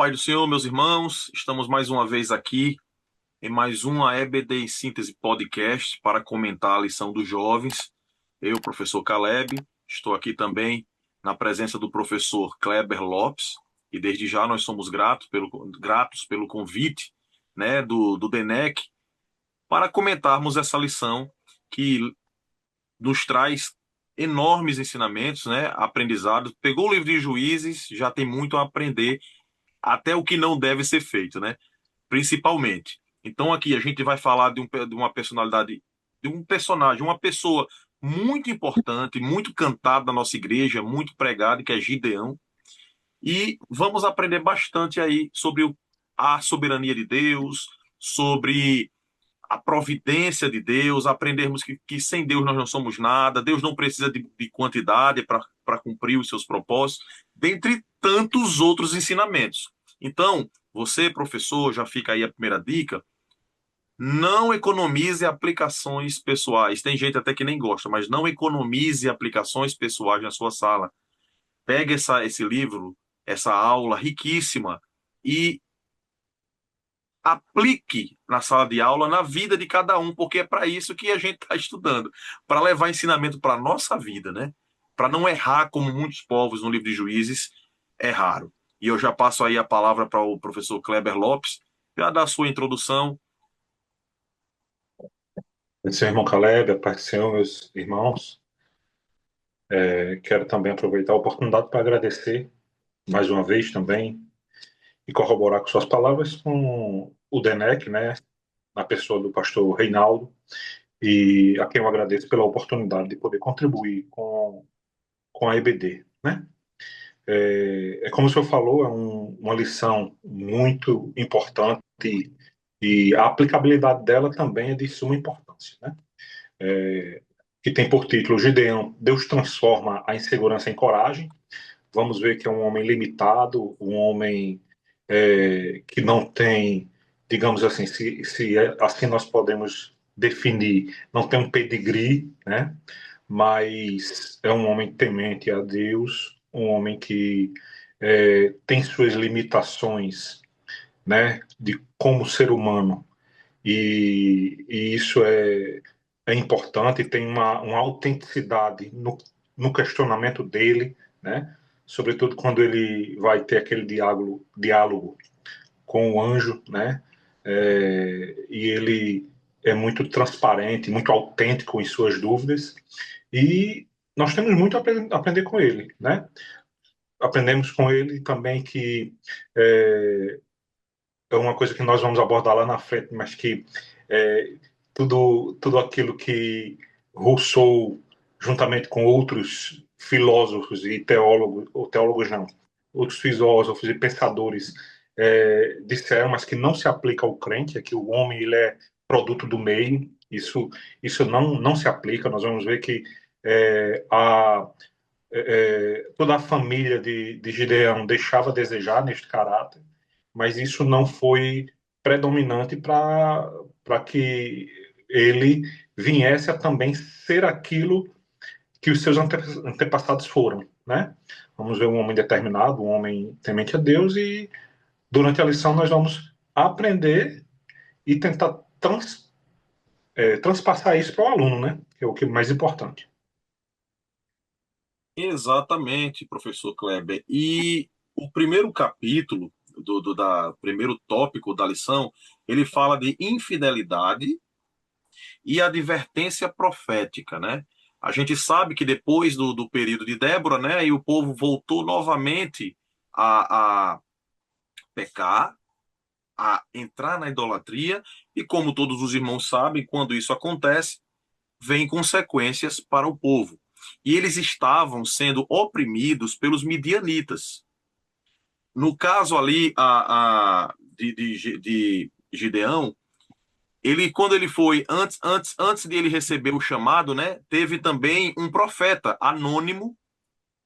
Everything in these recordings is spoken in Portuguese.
paz do Senhor, meus irmãos. Estamos mais uma vez aqui em mais uma EBD em Síntese Podcast para comentar a lição dos jovens. Eu, professor Caleb, estou aqui também na presença do professor Kleber Lopes e desde já nós somos gratos pelo convite, né, do DENEC para comentarmos essa lição que nos traz enormes ensinamentos, né, aprendizados. Pegou o livro de Juízes, já tem muito a aprender até o que não deve ser feito, né? Principalmente. Então aqui a gente vai falar de uma personalidade, de um personagem, uma pessoa muito importante, muito cantada na nossa igreja, muito pregada, que é Gideão. E vamos aprender bastante aí sobre a soberania de Deus, sobre a providência de Deus, aprendermos que sem Deus nós não somos nada, Deus não precisa de quantidade para cumprir os seus propósitos, dentre tantos outros ensinamentos. Então, você, professor, já fica aí a primeira dica, não economize aplicações pessoais. Tem gente até que nem gosta, mas não economize aplicações pessoais na sua sala. Pegue esse livro, essa aula riquíssima e aplique na sala de aula, na vida de cada um, porque é para isso que a gente está estudando, para levar ensinamento para a nossa vida, né? Para não errar como muitos povos no livro de Juízes erraram. E eu já passo aí a palavra para o professor Kleber Lopes, já dar a sua introdução. Seu irmão Caleb, a paz do Senhor, meus irmãos. Quero também aproveitar a oportunidade para agradecer mais uma vez também e corroborar com suas palavras com o DENEC, né, na pessoa do pastor Reinaldo, e a quem eu agradeço pela oportunidade de poder contribuir com a EBD, né? Como o senhor falou, é uma lição muito importante e a aplicabilidade dela também é de suma importância, né? Que tem por título Gideão, Deus transforma a insegurança em coragem. Vamos ver que é um homem limitado, um homem que não tem, digamos assim, se assim nós podemos definir, não tem um pedigree, né? Mas é um homem temente a Deus, um homem que tem suas limitações, né? De como ser humano e isso é importante, tem uma autenticidade no questionamento dele, né? Sobretudo quando ele vai ter aquele diálogo com o anjo, né? E ele é muito transparente, muito autêntico em suas dúvidas, e nós temos muito a aprender com ele, né? Aprendemos com ele também que é, é uma coisa que nós vamos abordar lá na frente, mas que é, tudo aquilo que Rousseau, juntamente com outros filósofos e teólogos, ou teólogos não, outros filósofos e pensadores disseram, mas que não se aplica ao crente, é que o homem ele é produto do meio, isso não se aplica, nós vamos ver que toda a família de Gideão deixava a desejar neste caráter, mas isso não foi predominante para que ele viesse a também ser aquilo que os seus antepassados foram, né? Vamos ver um homem determinado, um homem temente a Deus, e durante a lição nós vamos aprender e tentar transpassar isso para o aluno, né? Que é o que é mais importante. Exatamente, professor Kleber. E o primeiro capítulo primeiro tópico da lição, ele fala de infidelidade e advertência profética, né? A gente sabe que depois do período de Débora, né, e o povo voltou novamente a pecar, a entrar na idolatria, e como todos os irmãos sabem, quando isso acontece, vem consequências para o povo. E eles estavam sendo oprimidos pelos midianitas. No caso ali de Gideão, ele quando ele foi antes de ele receber o chamado, né, teve também um profeta anônimo.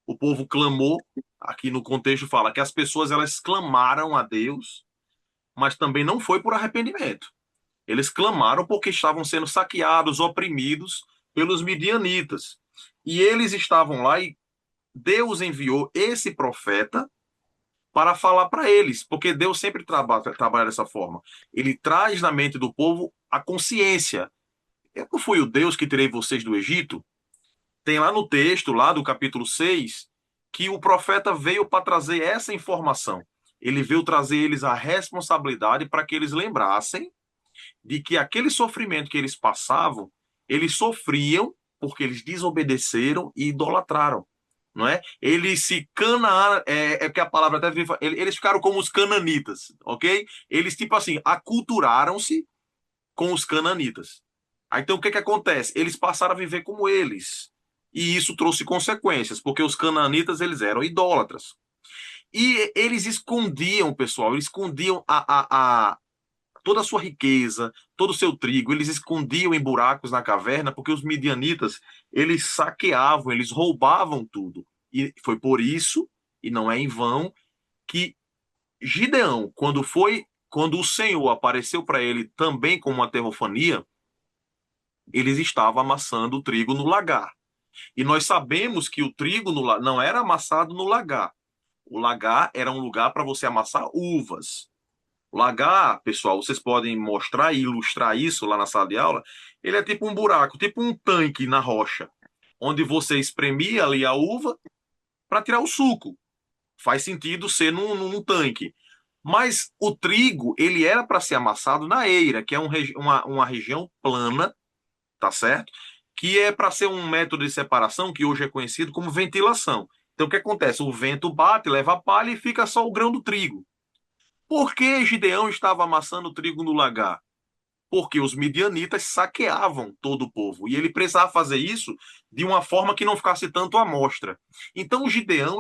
O povo clamou, aqui no contexto fala que as pessoas elas clamaram a Deus, mas também não foi por arrependimento. Eles clamaram porque estavam sendo saqueados, oprimidos pelos midianitas. E eles estavam lá e Deus enviou esse profeta para falar para eles, porque Deus sempre trabalha dessa forma. Ele traz na mente do povo a consciência. Eu não fui o Deus que tirei vocês do Egito? Tem lá no texto, lá do capítulo 6, que o profeta veio para trazer essa informação. Ele veio trazer eles a responsabilidade para que eles lembrassem de que aquele sofrimento que eles passavam, eles sofriam porque eles desobedeceram e idolatraram, não é? Eles se cana é que a palavra até eles ficaram como os cananitas, ok? Eles tipo assim aculturaram-se com os cananitas. Aí, então o que que acontece? Eles passaram a viver como eles. E isso trouxe consequências, porque os cananitas eles eram idólatras. E eles escondiam, pessoal, eles escondiam toda a sua riqueza, todo o seu trigo, eles escondiam em buracos na caverna, porque os midianitas, eles saqueavam, eles roubavam tudo. E foi por isso, e não é em vão, que Gideão, quando o Senhor apareceu para ele também com uma terrofania, eles estavam amassando o trigo no lagar. E nós sabemos que o trigo não era amassado no lagar. O lagar era um lugar para você amassar uvas. O lagar, pessoal, vocês podem mostrar e ilustrar isso lá na sala de aula. Ele é tipo um buraco, tipo um tanque na rocha, onde você espremia ali a uva para tirar o suco. Faz sentido ser num tanque. Mas o trigo, ele era para ser amassado na eira, que é uma região plana, tá certo? Que é para ser um método de separação que hoje é conhecido como ventilação. Então, o que acontece? O vento bate, leva a palha e fica só o grão do trigo. Por que Gideão estava amassando o trigo no lagar? Porque os midianitas saqueavam todo o povo e ele precisava fazer isso de uma forma que não ficasse tanto à mostra. Então, o Gideão,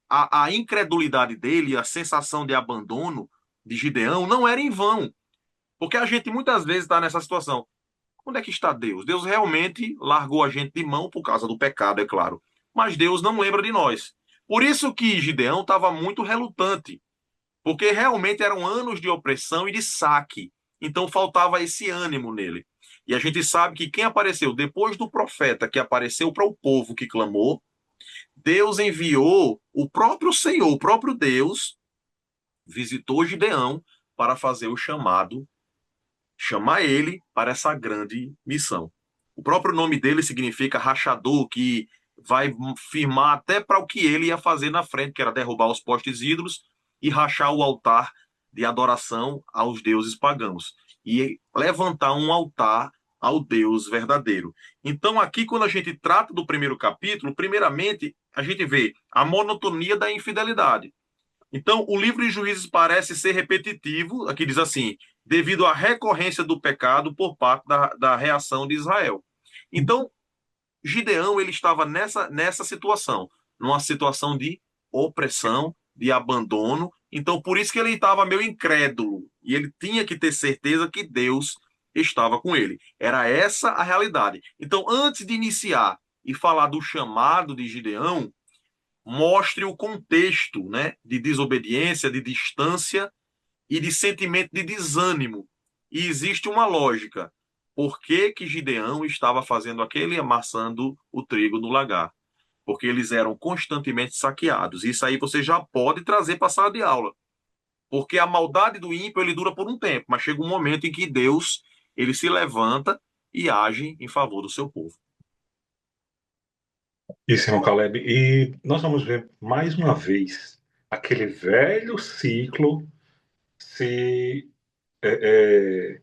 a incredulidade dele, a sensação de abandono de Gideão não era em vão, porque a gente muitas vezes está nessa situação. Onde é que está Deus? Deus realmente largou a gente de mão por causa do pecado, é claro. Mas Deus não lembra de nós. Por isso que Gideão estava muito relutante, porque realmente eram anos de opressão e de saque. Então faltava esse ânimo nele. E a gente sabe que quem apareceu depois do profeta que apareceu para o povo que clamou, Deus enviou o próprio Senhor, o próprio Deus, visitou Gideão para fazer o chamado, chamar ele para essa grande missão. O próprio nome dele significa rachador, que vai firmar até para o que ele ia fazer na frente, que era derrubar os postes ídolos e rachar o altar de adoração aos deuses pagãos e levantar um altar ao Deus verdadeiro. Então, aqui, quando a gente trata do primeiro capítulo, primeiramente, a gente vê a monotonia da infidelidade. Então, o livro de Juízes parece ser repetitivo, aqui diz assim, devido à recorrência do pecado por parte da reação de Israel. Então, Gideão ele estava nessa situação, numa situação de opressão, de abandono. Então, por isso que ele estava meio incrédulo. E ele tinha que ter certeza que Deus estava com ele. Era essa a realidade. Então, antes de iniciar e falar do chamado de Gideão, mostre o contexto, né, de desobediência, de distância e de sentimento de desânimo. E existe uma lógica. Por que que Gideão estava fazendo aquele e amassando o trigo no lagar? Porque eles eram constantemente saqueados. Isso aí você já pode trazer para a sala de aula. Porque a maldade do ímpio ele dura por um tempo, mas chega um momento em que Deus ele se levanta e age em favor do seu povo. Isso, irmão Caleb. E nós vamos ver mais uma vez aquele velho ciclo se, é, é,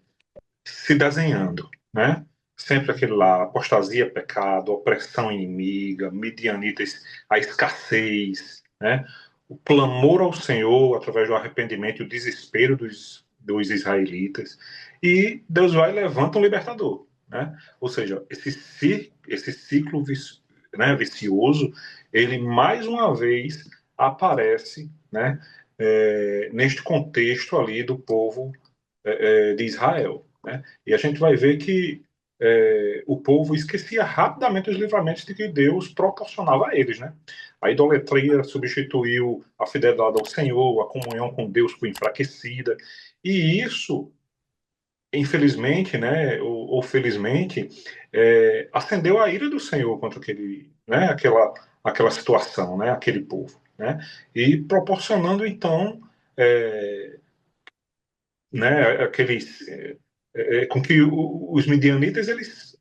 se desenhando, né? Sempre aquele lá, apostasia, pecado, opressão inimiga, midianitas, a escassez, né? O clamor ao Senhor através do arrependimento e o desespero dos israelitas. E Deus vai e levanta um libertador, né? Ou seja, esse ciclo né, vicioso, ele mais uma vez aparece, né? Neste contexto ali do povo de Israel. Né? E a gente vai ver que o povo esquecia rapidamente os livramentos de que Deus proporcionava a eles. Né? A idolatria substituiu a fidelidade ao Senhor, a comunhão com Deus foi enfraquecida. E isso, infelizmente, né, ou felizmente, acendeu a ira do Senhor contra aquela situação, né, aquele povo. né? E proporcionando, então, é, né, aqueles, com que os midianitas, eles,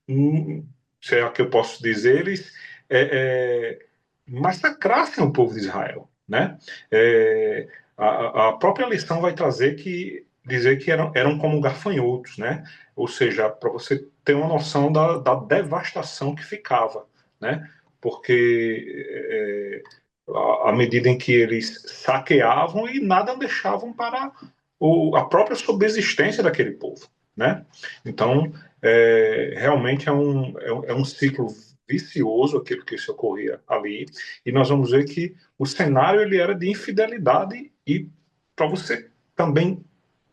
se é que eu posso dizer, eles massacrassem o povo de Israel, né? É, a própria lição vai dizer que eram como gafanhotos, né? Ou seja, para você ter uma noção da devastação que ficava, né? Porque à medida em que eles saqueavam e nada deixavam para a própria subsistência daquele povo, né? Então, realmente é um ciclo vicioso aquilo que se ocorria ali, e nós vamos ver que o cenário ele era de infidelidade, e para você também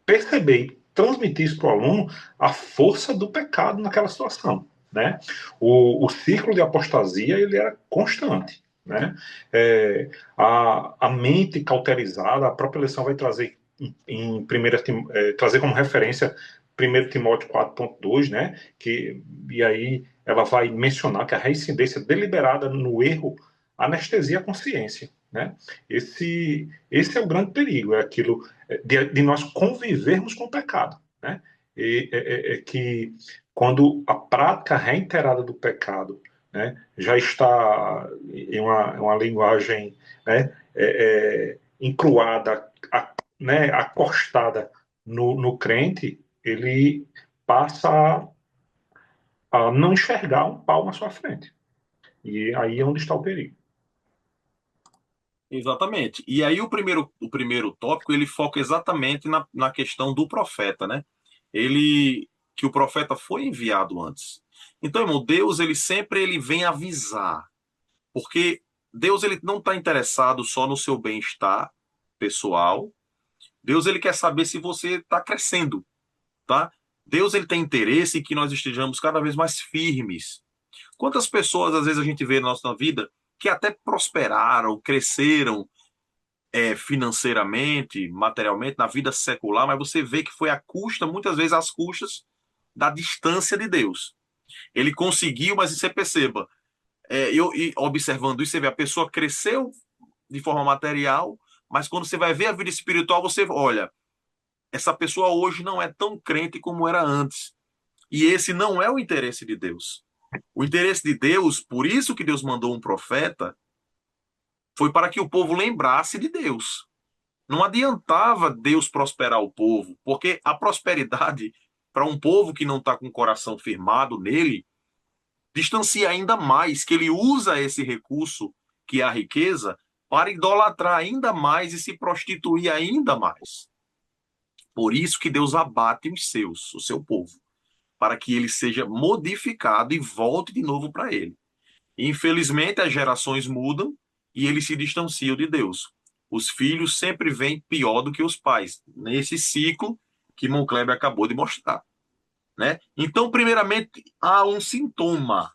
perceber e transmitir isso para o aluno, a força do pecado naquela situação, né? O ciclo de apostasia ele era constante, né? A mente cauterizada, a própria lição vai trazer em primeira, trazer como referência 1 Timóteo 4,2, né? E aí ela vai mencionar que a reincidência deliberada no erro anestesia a consciência, né? Esse é o grande perigo, é aquilo de nós convivermos com o pecado, né? Que quando a prática reiterada do pecado, né, já está em uma linguagem, né, encruada, né, acostada no crente, ele passa a não enxergar um pau na sua frente. E aí é onde está o perigo. Exatamente. E aí o primeiro tópico, ele foca exatamente na questão do profeta, né? Que o profeta foi enviado antes. Então, irmão, Deus, ele vem avisar, porque Deus, ele não está interessado só no seu bem-estar pessoal. Deus, ele quer saber se você está crescendo, tá? Deus, ele tem interesse em que nós estejamos cada vez mais firmes. Quantas pessoas, às vezes, a gente vê na nossa vida que até prosperaram, cresceram, financeiramente, materialmente, na vida secular, mas você vê que foi à custa, muitas vezes às custas, da distância de Deus. Ele conseguiu, mas você perceba, e observando isso, você vê a pessoa cresceu de forma material, mas quando você vai ver a vida espiritual, você olha, essa pessoa hoje não é tão crente como era antes. E esse não é o interesse de Deus. O interesse de Deus, por isso que Deus mandou um profeta, foi para que o povo lembrasse de Deus. Não adiantava Deus prosperar o povo, porque a prosperidade para um povo que não está com o coração firmado nele, distancia ainda mais, que ele usa esse recurso, que é a riqueza, para idolatrar ainda mais e se prostituir ainda mais. Por isso que Deus abate os seus, o seu povo, para que ele seja modificado e volte de novo para ele. Infelizmente, as gerações mudam e eles se distanciam de Deus. Os filhos sempre vêm pior do que os pais, nesse ciclo que Monclebe acabou de mostrar, né? Então, primeiramente, há um sintoma.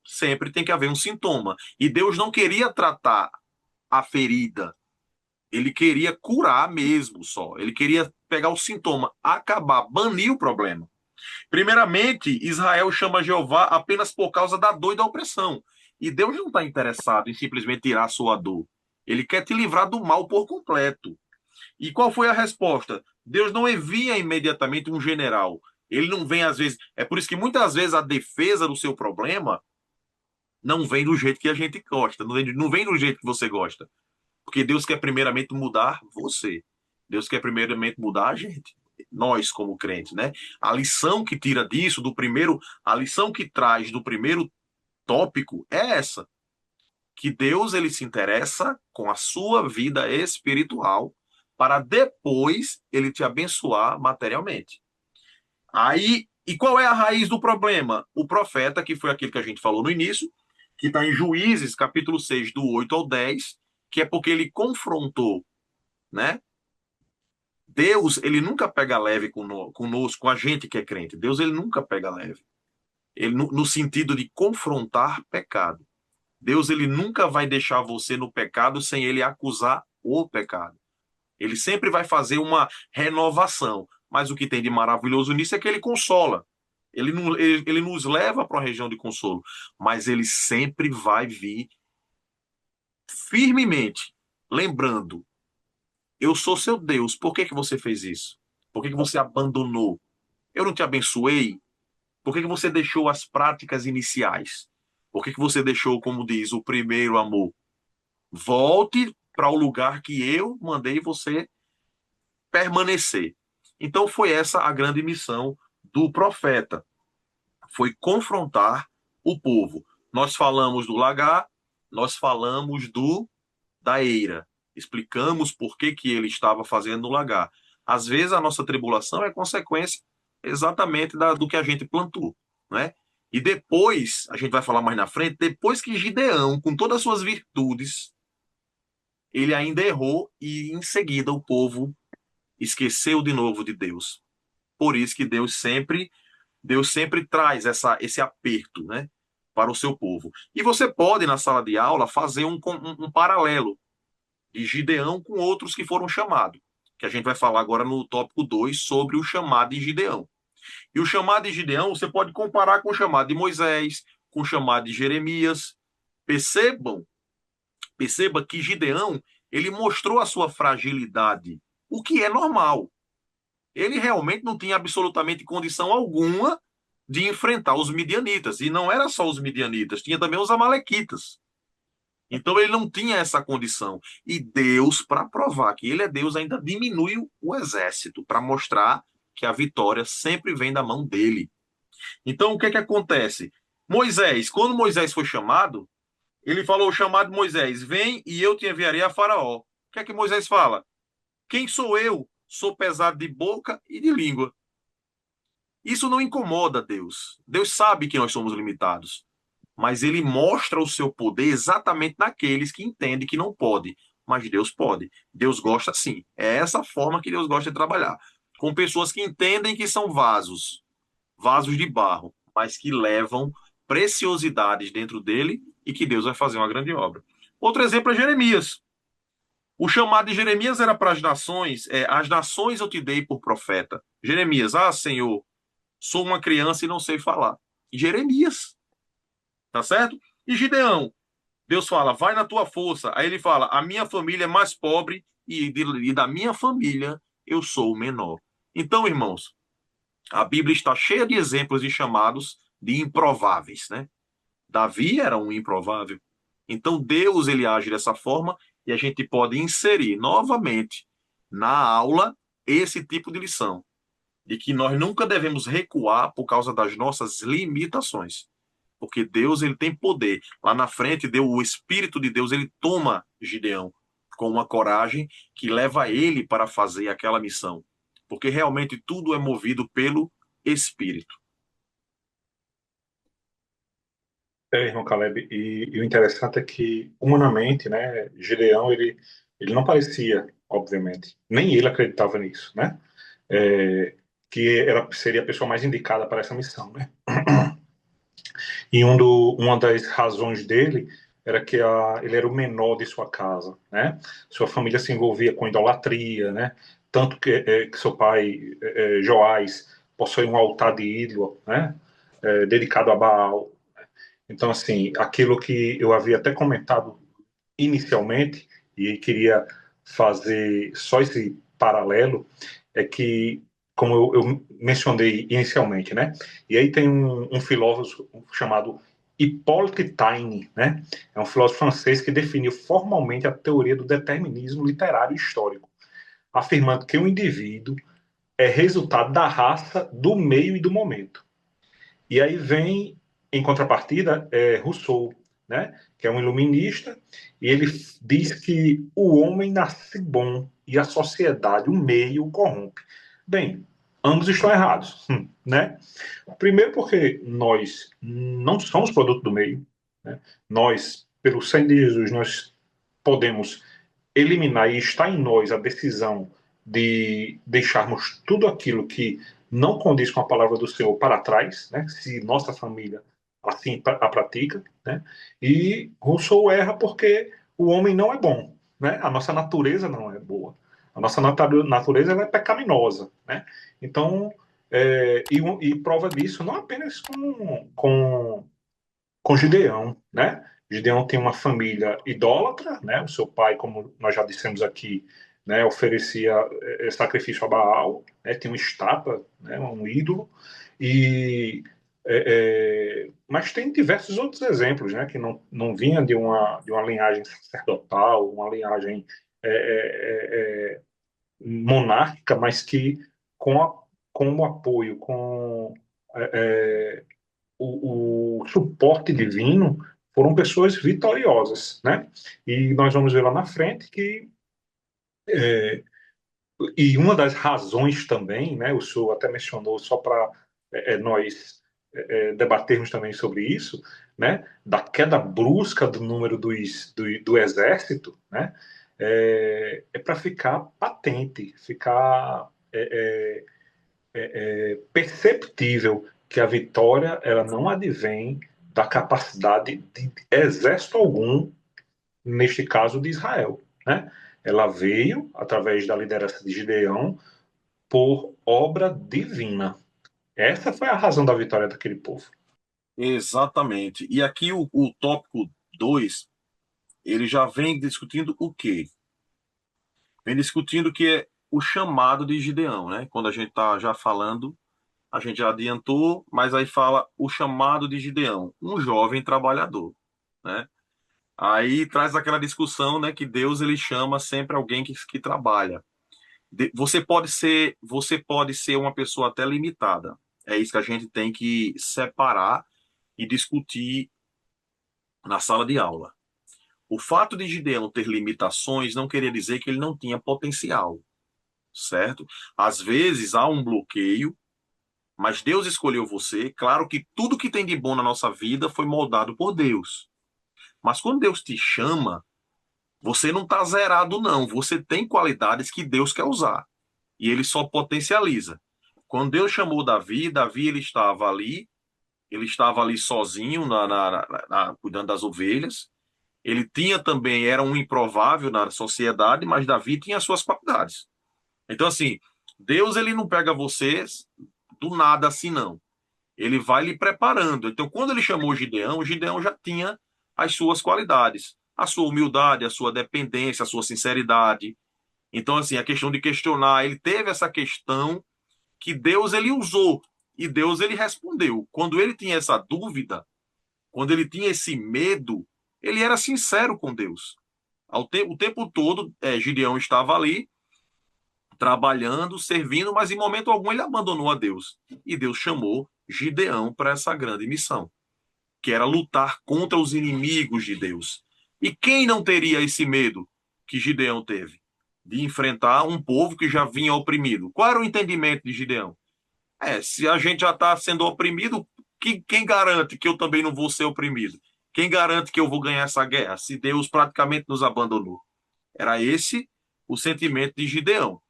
Sempre tem que haver um sintoma. E Deus não queria tratar a ferida. Ele queria curar mesmo só. Ele queria pegar o sintoma, acabar, banir o problema. Primeiramente, Israel chama Jeová apenas por causa da dor e da opressão. E Deus não está interessado em simplesmente tirar a sua dor. Ele quer te livrar do mal por completo. E qual foi a resposta? Deus não envia imediatamente um general. Ele não vem às vezes. É por isso que muitas vezes a defesa do seu problema não vem do jeito que a gente gosta, não vem do jeito que você gosta. Porque Deus quer primeiramente mudar você. Deus quer primeiramente mudar a gente. Nós, como crentes, né? A lição que tira disso, a lição que traz do primeiro tópico é essa. Que Deus, ele se interessa com a sua vida espiritual para depois ele te abençoar materialmente. Aí, e qual é a raiz do problema? O profeta, que foi aquele que a gente falou no início, que está em Juízes, capítulo 6, do 8 ao 10, que é porque ele confrontou, né? Deus, ele nunca pega leve conosco, com a gente que é crente. Deus, ele nunca pega leve. Ele, no sentido de confrontar pecado. Deus, ele nunca vai deixar você no pecado sem ele acusar o pecado. Ele sempre vai fazer uma renovação. Mas o que tem de maravilhoso nisso é que ele consola. Ele nos leva para uma região de consolo. Mas ele sempre vai vir firmemente, lembrando: eu sou seu Deus, por que que você fez isso? Por que que você abandonou? Eu não te abençoei? Por que que você deixou as práticas iniciais? Por que que você deixou, como diz, o primeiro amor? Volte para o lugar que eu mandei você permanecer. Então foi essa a grande missão do profeta, foi confrontar o povo. Nós falamos do lagar, nós falamos do da eira, explicamos por que que ele estava fazendo no lagar. Às vezes a nossa tribulação é consequência exatamente do que a gente plantou, né? E depois, a gente vai falar mais na frente, depois que Gideão, com todas as suas virtudes, ele ainda errou e em seguida o povo esqueceu de novo de Deus. Por isso que Deus sempre traz esse aperto, né, para o seu povo. E você pode, na sala de aula, fazer um paralelo de Gideão com outros que foram chamados, que a gente vai falar agora no tópico 2 sobre o chamado de Gideão. E o chamado de Gideão você pode comparar com o chamado de Moisés, com o chamado de Jeremias. Perceba que Gideão, ele mostrou a sua fragilidade, o que é normal. Ele realmente não tinha absolutamente condição alguma de enfrentar os midianitas. E não era só os midianitas, tinha também os amalequitas. Então ele não tinha essa condição. E Deus, para provar que ele é Deus, ainda diminui o exército, para mostrar que a vitória sempre vem da mão dele. Então o que é que acontece? Moisés, quando Moisés foi chamado, ele falou: chamado Moisés, vem e eu te enviarei a Faraó. O que é que Moisés fala? Quem sou eu? Sou pesado de boca e de língua. Isso não incomoda Deus. Deus sabe que nós somos limitados, mas ele mostra o seu poder exatamente naqueles que entendem que não pode. Mas Deus pode. Deus gosta sim. É essa forma que Deus gosta de trabalhar. Com pessoas que entendem que são vasos, vasos de barro, mas que levam preciosidades dentro dele e que Deus vai fazer uma grande obra. Outro exemplo é Jeremias. O chamado de Jeremias era para as nações eu te dei por profeta. Jeremias, Senhor, sou uma criança e não sei falar. E Jeremias, tá certo? E Gideão, Deus fala, vai na tua força. Aí ele fala, a minha família é mais pobre e da minha família eu sou o menor. Então, irmãos, a Bíblia está cheia de exemplos de chamados de improváveis, né? Davi era um improvável. Então, Deus ele age dessa forma e a gente pode inserir novamente na aula esse tipo de lição, de que nós nunca devemos recuar por causa das nossas limitações, porque Deus ele tem poder. Lá na frente, o Espírito de Deus ele toma Gideão com uma coragem que leva ele para fazer aquela missão, porque realmente tudo é movido pelo Espírito. Irmão Caleb, e o interessante é que, humanamente, né, Gideão, ele não parecia, obviamente, nem ele acreditava nisso, né, que seria a pessoa mais indicada para essa missão, né. E uma das razões dele era que ele era o menor de sua casa, né, sua família se envolvia com idolatria, né, tanto que seu pai, Joás, possui um altar de ídolo, né, dedicado a Baal. Então, assim, aquilo que eu havia até comentado inicialmente, e queria fazer só esse paralelo, é que, como eu mencionei inicialmente, né? E aí tem um filósofo chamado Hippolyte Taine, né? É um filósofo francês que definiu formalmente a teoria do determinismo literário e histórico, afirmando que o indivíduo é resultado da raça, do meio e do momento. E aí vem, em contrapartida, Rousseau, né, que é um iluminista, e ele diz que o homem nasce bom e a sociedade, o meio, o corrompe. Bem, ambos estão errados, né? Primeiro porque nós não somos produto do meio, né? Nós, pelo sangue de Jesus, nós podemos eliminar e está em nós a decisão de deixarmos tudo aquilo que não condiz com a palavra do Senhor para trás, né? Se nossa família assim a pratica, né? E Rousseau erra porque o homem não é bom, né? A nossa natureza não é boa. A nossa natureza ela é pecaminosa, né? Então, e prova disso não apenas com Gideão, né? Gideão tem uma família idólatra, né? O seu pai, como nós já dissemos aqui, né, oferecia sacrifício a Baal, né? Tem uma estátua, né, um ídolo, e mas tem diversos outros exemplos, né, que não vinha de uma linhagem sacerdotal, uma linhagem é, é, é, monárquica, mas que com o apoio, com o suporte divino, foram pessoas vitoriosas, né? E nós vamos ver lá na frente que e uma das razões também, né? O senhor até mencionou só para nós debatermos também sobre isso, né? Da queda brusca do número do exército, né? Para ficar patente, ficar perceptível que a vitória ela não advém da capacidade de exército algum, neste caso de Israel, né? Ela veio através da liderança de Gideão por obra divina. Essa foi a razão da vitória daquele povo. Exatamente. E aqui o tópico 2 ele já vem discutindo o quê? Vem discutindo que é o chamado de Gideão, né? Quando a gente está já falando, a gente já adiantou, mas aí fala o chamado de Gideão, um jovem trabalhador, né? Aí traz aquela discussão, né, que Deus ele chama sempre alguém que trabalha. Você pode ser uma pessoa até limitada. É isso que a gente tem que separar e discutir na sala de aula. O fato de Gideão ter limitações não queria dizer que ele não tinha potencial, certo? Às vezes há um bloqueio, mas Deus escolheu você. Claro que tudo que tem de bom na nossa vida foi moldado por Deus. Mas quando Deus te chama, você não está zerado, não. Você tem qualidades que Deus quer usar. E ele só potencializa. Quando Deus chamou Davi, Davi ele estava ali sozinho, cuidando das ovelhas. Ele tinha também, era um improvável na sociedade, mas Davi tinha as suas qualidades. Então, assim, Deus ele não pega vocês do nada assim, não. Ele vai lhe preparando. Então, quando ele chamou Gideão, Gideão já tinha as suas qualidades, a sua humildade, a sua dependência, a sua sinceridade. Então, assim, a questão de questionar, ele teve essa questão que Deus ele usou e Deus ele respondeu. Quando ele tinha essa dúvida, quando ele tinha esse medo, ele era sincero com Deus. O tempo todo, Gideão estava ali trabalhando, servindo, mas em momento algum ele abandonou a Deus. E Deus chamou Gideão para essa grande missão, que era lutar contra os inimigos de Deus. E quem não teria esse medo que Gideão teve? De enfrentar um povo que já vinha oprimido. Qual era o entendimento de Gideão? Se a gente já está sendo oprimido, quem garante que eu também não vou ser oprimido? Quem garante que eu vou ganhar essa guerra se Deus praticamente nos abandonou? Era esse o sentimento de Gideão.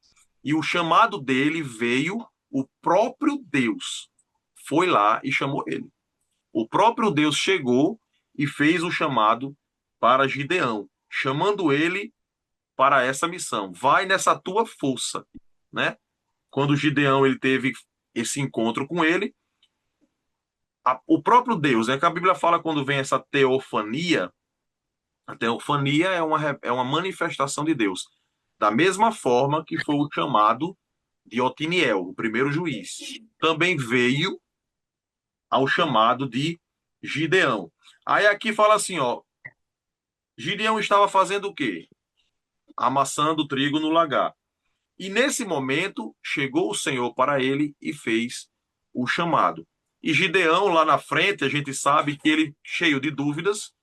E o chamado dele veio, o próprio Deus foi lá e chamou ele. O próprio Deus chegou e fez o chamado para Gideão, chamando ele para essa missão. Vai nessa tua força, né? Quando Gideão ele teve esse encontro com ele, o próprio Deus, né? Que a Bíblia fala quando vem essa teofania, a teofania é uma manifestação de Deus. Da mesma forma que foi o chamado de Otiniel, o primeiro juiz. Também veio ao chamado de Gideão. Aí aqui fala assim, ó, Gideão estava fazendo o quê? Amassando trigo no lagar. E nesse momento chegou o Senhor para ele e fez o chamado. E Gideão, lá na frente, a gente sabe que ele, cheio de dúvidas,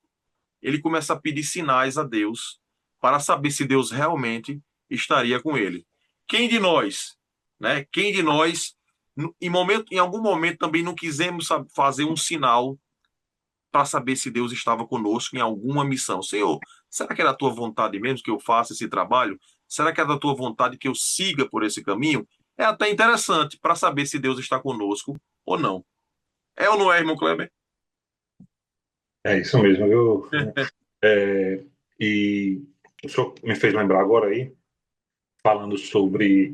ele começa a pedir sinais a Deus para saber se Deus realmente estaria com ele. Quem de nós, né? Quem de nós, em algum momento também não quisemos fazer um sinal para saber se Deus estava conosco em alguma missão? Senhor, será que é da tua vontade mesmo que eu faça esse trabalho? Será que é da tua vontade que eu siga por esse caminho? É até interessante para saber se Deus está conosco ou não. É ou não é, irmão Kleber? É isso mesmo, viu? E o senhor me fez lembrar agora aí, falando sobre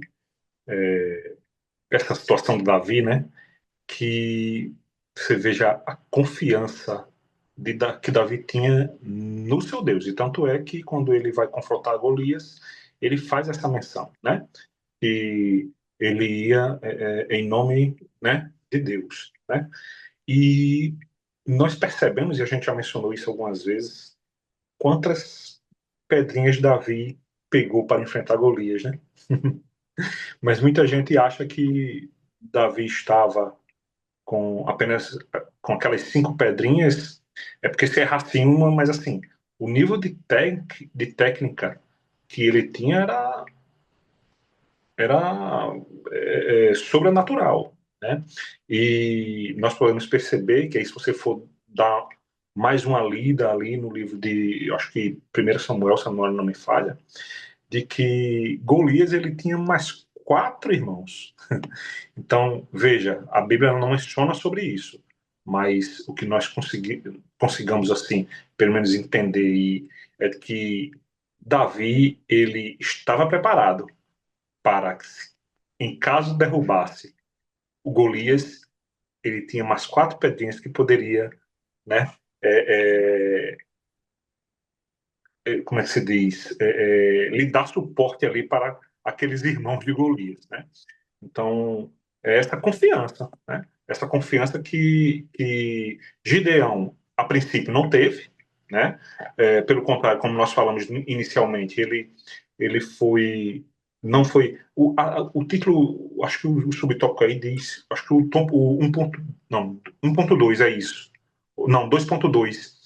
essa situação do Davi, né? Que você veja a confiança que Davi tinha no seu Deus. E tanto é que quando ele vai confrontar Golias, ele faz essa menção, né? Que ele ia em nome, né, de Deus, né? E nós percebemos, e a gente já mencionou isso algumas vezes, quantas pedrinhas Davi pegou para enfrentar Golias, né? Mas muita gente acha que Davi estava com apenas com aquelas 5 pedrinhas, é porque se errasse uma, mas assim, o nível de técnica que ele tinha era sobrenatural, né? E nós podemos perceber que aí se você for dar mais uma lida ali no livro de, eu acho que 1 Samuel, se a memória não me falha, de que Golias ele tinha mais 4 irmãos. Então, veja, a Bíblia não menciona sobre isso, mas o que nós consigamos, assim, pelo menos entender é que Davi, ele estava preparado para, em caso derrubasse o Golias, ele tinha mais 4 pedrinhas que poderia, né, é, como é que se diz, lhe dar suporte ali para aqueles irmãos de Golias, né? Então, é essa confiança, né? Essa confiança que Gideão, a princípio, não teve, né? Pelo contrário, como nós falamos inicialmente, ele foi. Não foi. O título, acho que o subtópico aí diz. Acho que o 1. Não, 1.2 é isso. Não, 2.2.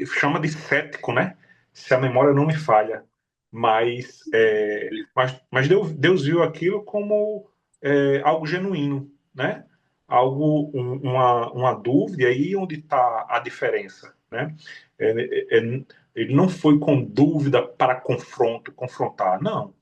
Chama de cético, né? Se a memória não me falha. Mas Deus viu aquilo como algo genuíno, né? Uma dúvida, e aí onde está a diferença, né? Ele não foi com dúvida para confrontar, não.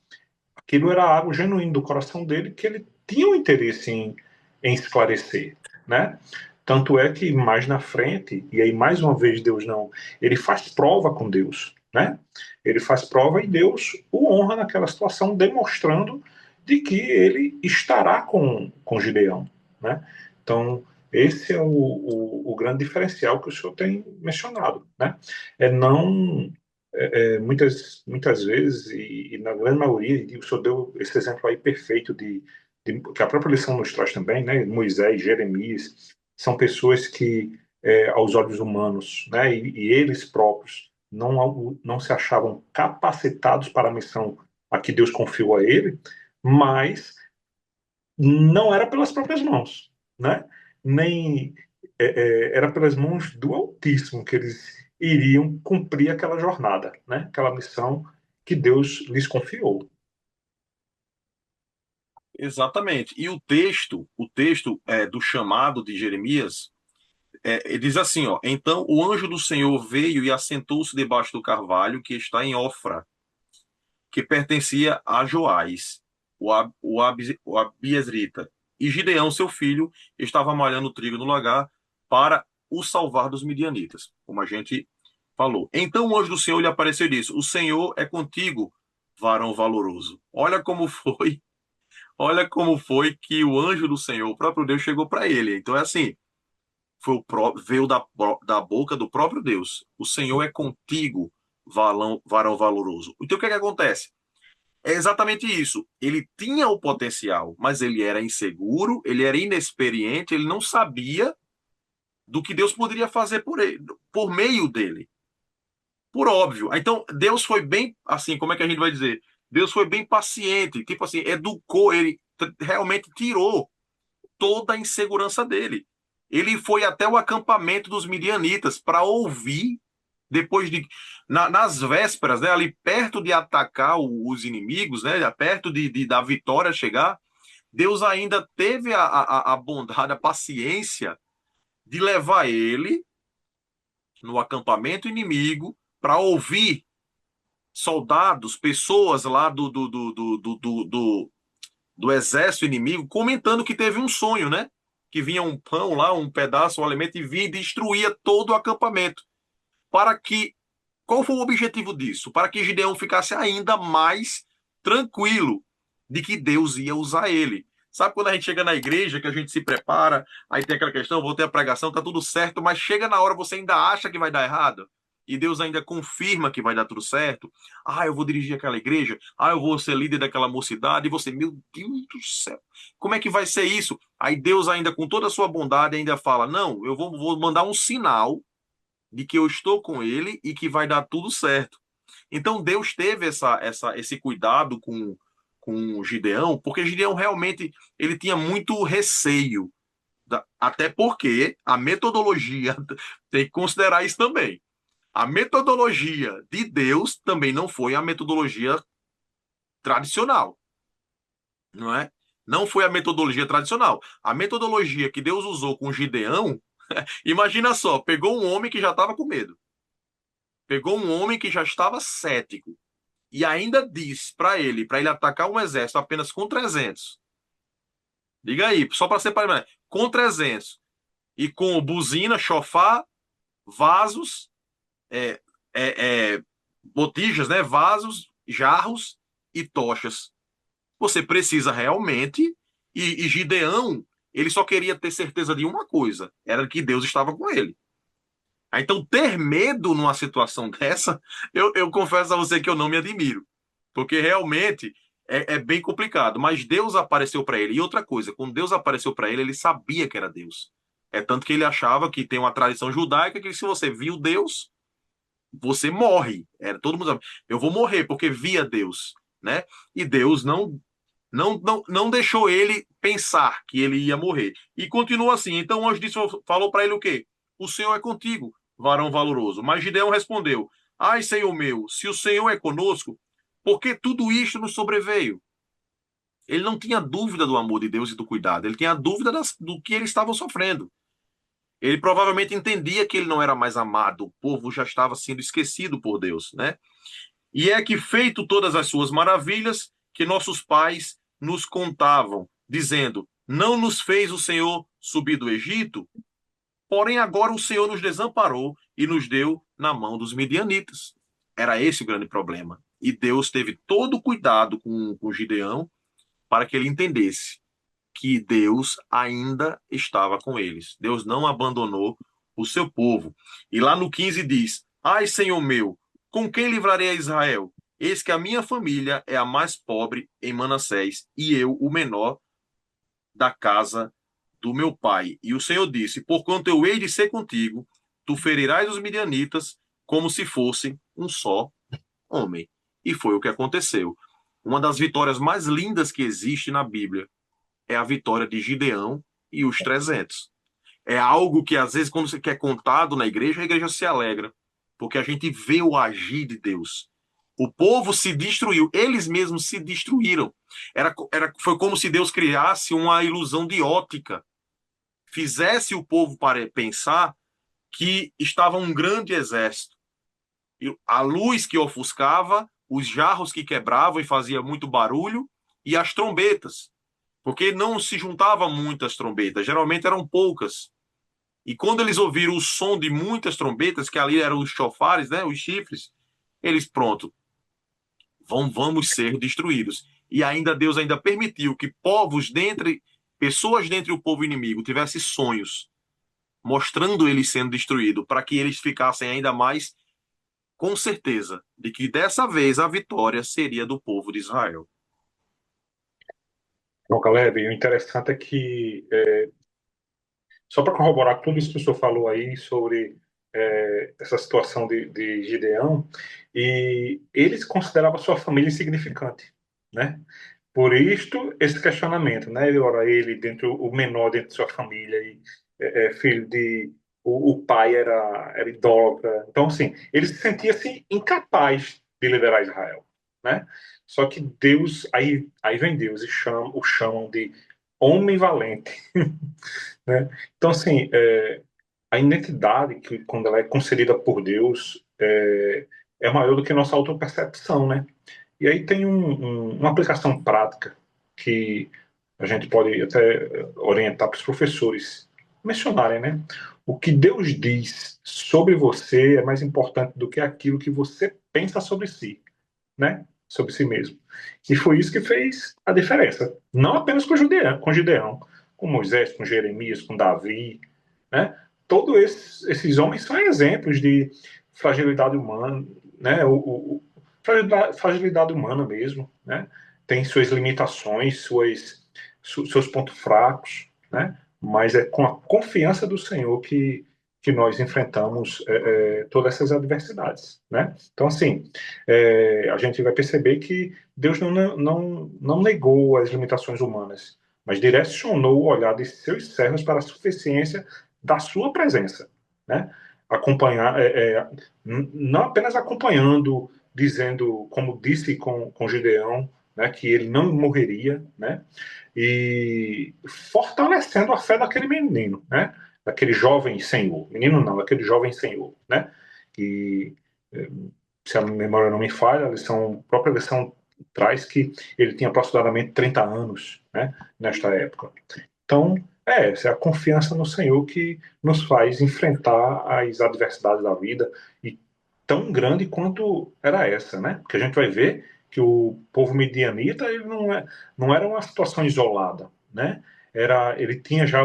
Aquilo era algo genuíno do coração dele que ele tinha um interesse em esclarecer, né? Tanto é que mais na frente, e aí mais uma vez Deus não, ele faz prova com Deus, né? Ele faz prova e Deus o honra naquela situação, demonstrando de que ele estará com Gideão, né? Então, esse é o grande diferencial que o senhor tem mencionado, né? É não muitas vezes, e na grande maioria, e o senhor deu esse exemplo aí perfeito que a própria lição nos traz também, né? Moisés, Jeremias, são pessoas que, aos olhos humanos, né? E eles próprios não se achavam capacitados para a missão a que Deus confiou a ele, mas não era pelas próprias mãos, né? Nem era pelas mãos do Altíssimo que eles iriam cumprir aquela jornada, né? Aquela missão que Deus lhes confiou. Exatamente. E o texto do chamado de Jeremias, ele diz assim, ó: então o anjo do Senhor veio e assentou-se debaixo do carvalho que está em Ofra, que pertencia a Joás, o Abiesrita. E Gideão, seu filho, estava malhando trigo no lagar para o salvar dos midianitas, como a gente falou. Então o anjo do Senhor lhe apareceu e disse: o Senhor é contigo, varão valoroso. Olha como foi que o anjo do Senhor, o próprio Deus, chegou para ele. Então é assim, veio da boca do próprio Deus. O Senhor é contigo, varão valoroso. Então o que é que acontece? É exatamente isso. Ele tinha o potencial, mas ele era inseguro, ele era inexperiente, ele não sabia do que Deus poderia fazer por ele, por meio dele. Por óbvio. Então, Deus foi bem, assim, como é que a gente vai dizer? Deus foi bem paciente, tipo assim, educou, ele realmente tirou toda a insegurança dele. Ele foi até o acampamento dos midianitas para ouvir, depois de nas vésperas, né, ali perto de atacar os inimigos, né, perto da vitória chegar, Deus ainda teve a bondade, a paciência de levar ele no acampamento inimigo para ouvir soldados, pessoas lá do exército inimigo comentando que teve um sonho, né? Que vinha um pão lá, um pedaço, um alimento e vinha e destruía todo o acampamento. Para que Qual foi o objetivo disso? Para que Gideão ficasse ainda mais tranquilo de que Deus ia usar ele. Sabe quando a gente chega na igreja, que a gente se prepara, aí tem aquela questão, vou ter a pregação, tá tudo certo, mas chega na hora você ainda acha que vai dar errado? E Deus ainda confirma que vai dar tudo certo. Ah, eu vou dirigir aquela igreja. Ah, eu vou ser líder daquela mocidade. E você, meu Deus do céu, como é que vai ser isso? Aí Deus ainda, com toda a sua bondade, ainda fala, não, eu vou mandar um sinal de que eu estou com ele e que vai dar tudo certo. Então Deus teve esse cuidado com Gideão, porque Gideão realmente ele tinha muito receio, até porque a metodologia tem que considerar isso também. A metodologia de Deus também não foi a metodologia tradicional, não é? Não foi a metodologia tradicional. A metodologia que Deus usou com Gideão, imagina só, pegou um homem que já estava com medo, pegou um homem que já estava cético, e ainda diz para ele atacar um exército apenas com 300. Diga aí, só para separar, com 300 e com buzina, chofar, vasos, é, botijas, né, vasos, jarros e tochas. Você precisa realmente, e Gideão, ele só queria ter certeza de uma coisa, era que Deus estava com ele. Então, ter medo numa situação dessa, eu confesso a você que eu não me admiro. Porque realmente é bem complicado. Mas Deus apareceu para ele. E outra coisa, quando Deus apareceu para ele, ele sabia que era Deus. É tanto que ele achava que tem uma tradição judaica que se você viu Deus, você morre. Era todo mundo sabe, eu vou morrer porque via Deus, né? E Deus não deixou ele pensar que ele ia morrer. E continua assim. Então o anjo disse, falou para ele o quê? O Senhor é contigo, varão valoroso. Mas Gideão respondeu: Ai, Senhor meu, se o Senhor é conosco, por que tudo isto nos sobreveio? Ele não tinha dúvida do amor de Deus e do cuidado. Ele tinha dúvida do que eles estavam sofrendo. Ele provavelmente entendia que ele não era mais amado. O povo já estava sendo esquecido por Deus, né? E é que, feito todas as suas maravilhas, que nossos pais nos contavam, dizendo: Não nos fez o Senhor subir do Egito? Porém, agora o Senhor nos desamparou e nos deu na mão dos midianitas. Era esse o grande problema. E Deus teve todo o cuidado com Gideão para que ele entendesse que Deus ainda estava com eles. Deus não abandonou o seu povo. E lá no 15 diz: Ai, Senhor meu, com quem livrarei a Israel? Eis que a minha família é a mais pobre em Manassés, e eu, o menor da casa do meu pai. E o Senhor disse: Porquanto eu hei de ser contigo, tu ferirás os midianitas como se fosse um só homem. E foi o que aconteceu. Uma das vitórias mais lindas que existe na Bíblia é a vitória de Gideão e os 300. É algo que, às vezes, quando você quer contado na igreja, a igreja se alegra, porque a gente vê o agir de Deus. O povo se destruiu, eles mesmos se destruíram. Foi como se Deus criasse uma ilusão de ótica, fizesse o povo para pensar que estava um grande exército. A luz que ofuscava, os jarros que quebravam e fazia muito barulho, e as trombetas, porque não se juntava muitas trombetas, geralmente eram poucas. E quando eles ouviram o som de muitas trombetas, que ali eram os chofares, né, os chifres, eles, pronto, vamos ser destruídos. E ainda Deus ainda permitiu que pessoas dentre o povo inimigo tivessem sonhos, mostrando eles sendo destruídos, para que eles ficassem ainda mais com certeza de que dessa vez a vitória seria do povo de Israel. Bom, Caleb, o interessante é que, só para corroborar tudo isso que o senhor falou aí sobre essa situação de Gideão, e ele se considerava sua família insignificante, né? Por isto, esse questionamento, né? Ora, ele, dentro, o menor dentro de sua família, e, filho de. O pai era idólatra. Então, assim, ele se sentia-se incapaz de liderar Israel, né? Só que Deus, aí vem Deus e o chamam de homem valente, né? Então, assim, a identidade, que quando ela é concedida por Deus, é maior do que nossa autopercepção, né? E aí tem uma aplicação prática que a gente pode até orientar para os professores mencionarem, né? O que Deus diz sobre você é mais importante do que aquilo que você pensa sobre si, né? sobre si mesmo. E foi isso que fez a diferença. Não apenas com Gideão, com Moisés, com Jeremias, com Davi, né? Todos esses homens são exemplos de fragilidade humana, né? Fragilidade humana mesmo, né? Tem suas limitações, seus pontos fracos, né? Mas é com a confiança do Senhor que nós enfrentamos todas essas adversidades, né? Então, assim, a gente vai perceber que Deus não negou as limitações humanas, mas direcionou o olhar de seus servos para a suficiência da sua presença, né? Acompanhar, não apenas acompanhando, dizendo, como disse com Gideão, né, que ele não morreria, né? E fortalecendo a fé daquele menino, né? Daquele jovem senhor. Menino não, daquele jovem senhor, né? E se a memória não me falha, a própria lição traz que ele tinha aproximadamente 30 anos, né? Nesta época. Então, essa é a confiança no Senhor que nos faz enfrentar as adversidades da vida, e tão grande quanto era essa, né? Porque a gente vai ver que o povo midianita ele não era uma situação isolada, né? Ele tinha já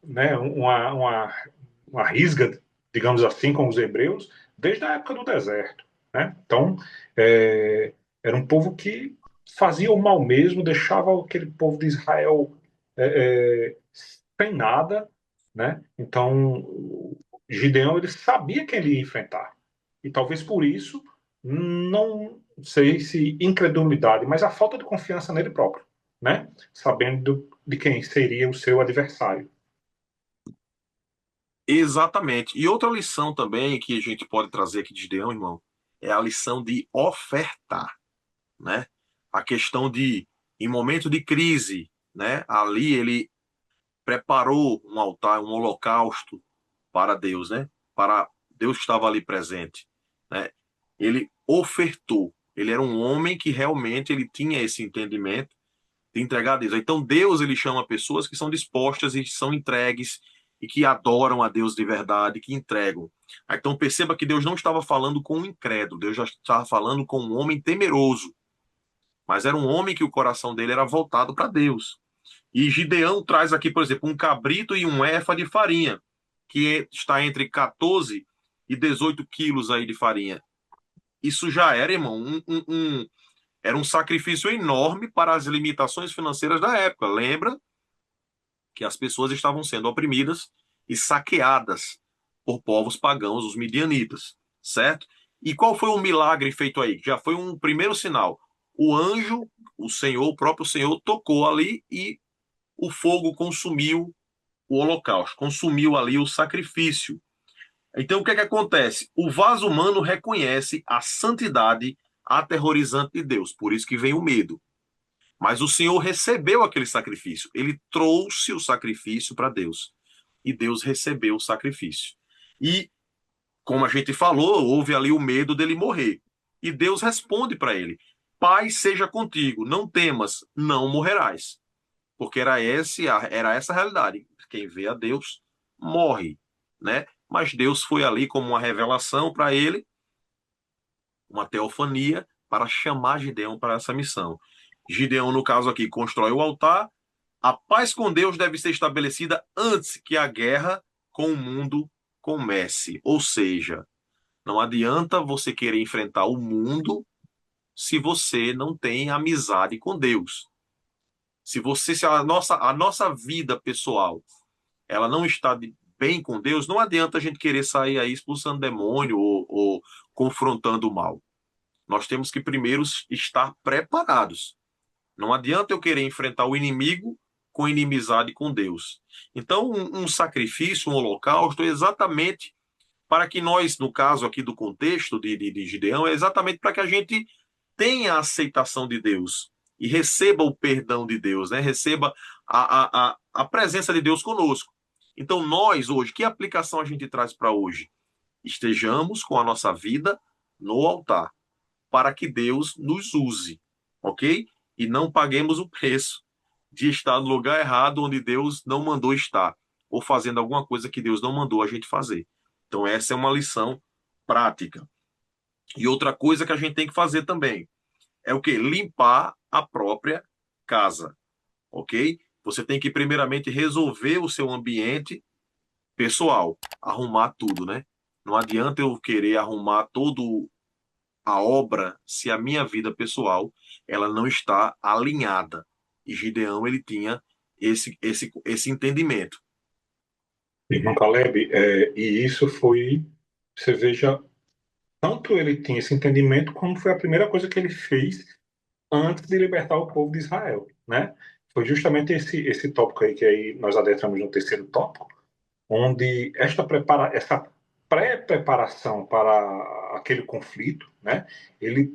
né, uma risga, digamos assim, com os hebreus, desde a época do deserto, né? Então, é, era um povo que fazia o mal mesmo, deixava aquele povo de Israel sem nada, né? Então, Gideão ele sabia que ele ia enfrentar. E talvez por isso, não sei se incredulidade, mas a falta de confiança nele próprio, né? Sabendo de quem seria o seu adversário. Exatamente. E outra lição também que a gente pode trazer aqui de Gideão, irmão, é a lição de ofertar, né? A questão de, em momento de crise, né? Ali ele preparou um altar, um holocausto para Deus, né? Para Deus que estava ali presente, né? Ele ofertou. Ele era um homem que realmente ele tinha esse entendimento de entregar a Deus. Então Deus ele chama pessoas que são dispostas e são entregues e que adoram a Deus de verdade, que entregam. Então perceba que Deus não estava falando com um incrédulo, Deus já estava falando com um homem temeroso, mas era um homem que o coração dele era voltado para Deus. E Gideão traz aqui, por exemplo, um cabrito e um efa de farinha, que está entre 14 e 18 quilos aí de farinha. Isso já era, irmão, era um sacrifício enorme para as limitações financeiras da época. Lembra que as pessoas estavam sendo oprimidas e saqueadas por povos pagãos, os midianitas, certo? E qual foi o milagre feito aí? Já foi um primeiro sinal. O anjo, o Senhor, o próprio Senhor, tocou ali e o fogo consumiu o holocausto, consumiu ali o sacrifício. Então, o que é que acontece? O vaso humano reconhece a santidade aterrorizante de Deus, por isso que vem o medo. Mas o Senhor recebeu aquele sacrifício, ele trouxe o sacrifício para Deus, e Deus recebeu o sacrifício. E, como a gente falou, houve ali o medo dele morrer. E Deus responde para ele: Pai seja contigo, não temas, não morrerás. Porque era essa a realidade. Quem vê a Deus morre, né? Mas Deus foi ali como uma revelação para ele, uma teofania, para chamar Gideão para essa missão. Gideão, no caso aqui, constrói o altar. A paz com Deus deve ser estabelecida antes que a guerra com o mundo comece. Ou seja, não adianta você querer enfrentar o mundo se você não tem amizade com Deus. Se a nossa vida pessoal ela não está bem com Deus, não adianta a gente querer sair aí expulsando demônio ou confrontando o mal. Nós temos que primeiro estar preparados. Não adianta eu querer enfrentar o inimigo com inimizade com Deus. Então, um sacrifício, um holocausto, é exatamente para que nós, no caso aqui do contexto de Gideão, é exatamente para que a gente tenha a aceitação de Deus e receba o perdão de Deus, né? Receba a presença de Deus conosco. Então, nós hoje, que aplicação a gente traz para hoje? Estejamos com a nossa vida no altar, para que Deus nos use, ok? E não paguemos o preço de estar no lugar errado onde Deus não mandou estar, ou fazendo alguma coisa que Deus não mandou a gente fazer. Então, essa é uma lição prática. E outra coisa que a gente tem que fazer também, é o quê? Limpar a própria casa, ok? Você tem que primeiramente resolver o seu ambiente pessoal, arrumar tudo, né? Não adianta eu querer arrumar todo a obra se a minha vida pessoal ela não está alinhada. E Gideão ele tinha esse entendimento. Irmão Caleb, e isso foi, você veja, tanto ele tinha esse entendimento, como foi a primeira coisa que ele fez antes de libertar o povo de Israel, né? Foi justamente esse tópico aí que aí nós adentramos no terceiro tópico, onde essa pré-preparação para aquele conflito, né? Ele,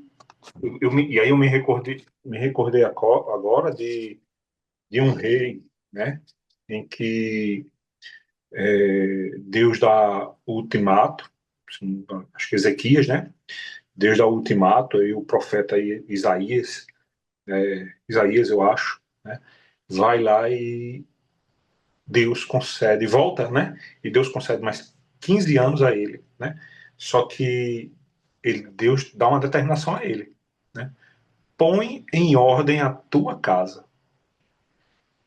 e aí eu me recordei agora de um rei, né? Em que Deus dá o ultimato, acho que Ezequias, né? Deus dá o ultimato, aí o profeta Isaías, Isaías eu acho, né? Vai lá e Deus concede, volta, né? E Deus concede mais 15 anos a ele, né? Só que Deus dá uma determinação a ele, né? Põe em ordem a tua casa.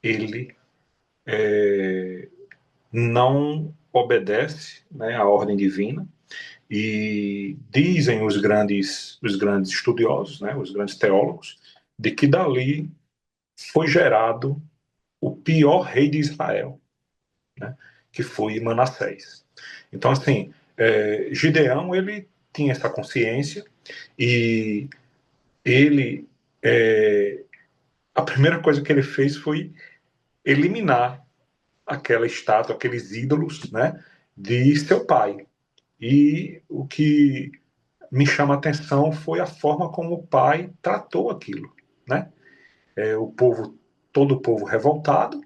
Ele não obedece, né, à ordem divina e dizem os grandes estudiosos, né, os grandes teólogos, de que dali foi gerado o pior rei de Israel, né, que foi Manassés. Então, assim, Gideão, ele tinha essa consciência e ele, a primeira coisa que ele fez foi eliminar aquela estátua, aqueles ídolos, né, de seu pai. E o que me chama a atenção foi a forma como o pai tratou aquilo, né? O povo, todo o povo revoltado,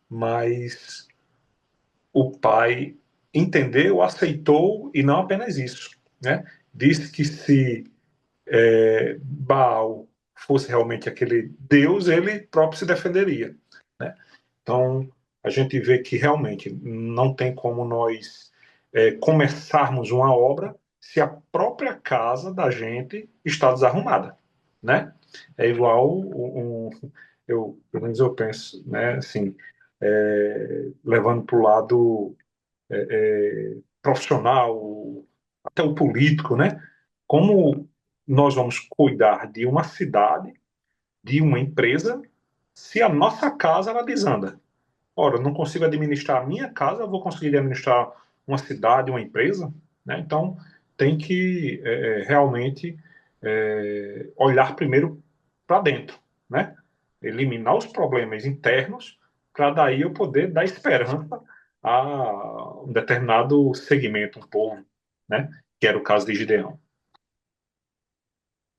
mas o pai entendeu, aceitou e não apenas isso, né? Disse que se Baal fosse realmente aquele Deus, ele próprio se defenderia, né? Então a gente vê que realmente não tem como nós começarmos uma obra se a própria casa da gente está desarrumada, né? É igual pelo menos eu penso, né? Assim, levando para o lado profissional, até o político, né? Como nós vamos cuidar de uma cidade, de uma empresa, se a nossa casa ela desanda? Ora, eu não consigo administrar a minha casa, eu vou conseguir administrar uma cidade, uma empresa, né? Então, tem que realmente olhar primeiro para dentro, né? Eliminar os problemas internos, para daí eu poder dar esperança a um determinado segmento, um povo, né? Que era o caso de Gideão.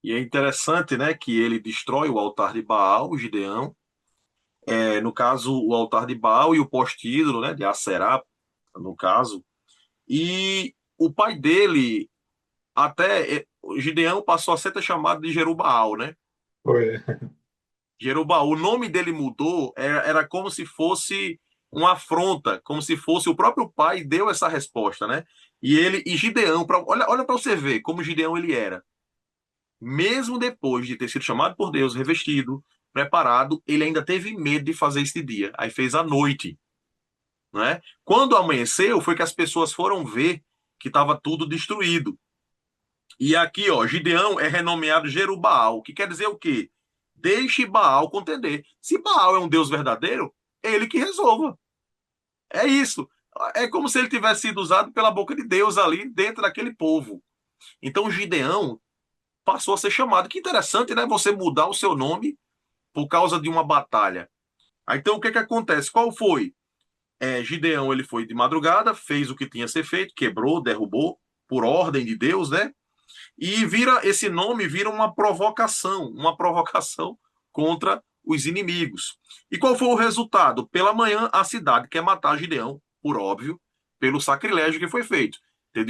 E é interessante, né, que ele destrói o altar de Baal, o Gideão, no caso, o altar de Baal e o poste-ídolo, né, de Aserá, no caso. E o pai dele, o Gideão passou a ser chamado de Jerubaal, né? Foi. Jerubaal, o nome dele mudou, era como se fosse uma afronta, como se fosse o próprio pai deu essa resposta, né? E Gideão, olha para você ver como Gideão ele era. Mesmo depois de ter sido chamado por Deus, revestido, preparado, ele ainda teve medo de fazer este dia. Aí fez à noite, né? Quando amanheceu, foi que as pessoas foram ver que estava tudo destruído. E aqui, ó, Gideão é renomeado Jerubaal, que quer dizer o quê? Deixe Baal contender. Se Baal é um Deus verdadeiro, é ele que resolva. É isso. É como se ele tivesse sido usado pela boca de Deus ali dentro daquele povo. Então Gideão passou a ser chamado. Que interessante, né? Você mudar o seu nome por causa de uma batalha. Aí, então, o que que acontece? Qual foi? Gideão, ele foi de madrugada, fez o que tinha a ser feito, quebrou, derrubou, por ordem de Deus, né? E esse nome vira uma provocação contra os inimigos. E qual foi o resultado? Pela manhã, a cidade quer matar Gideão, por óbvio, pelo sacrilégio que foi feito, ter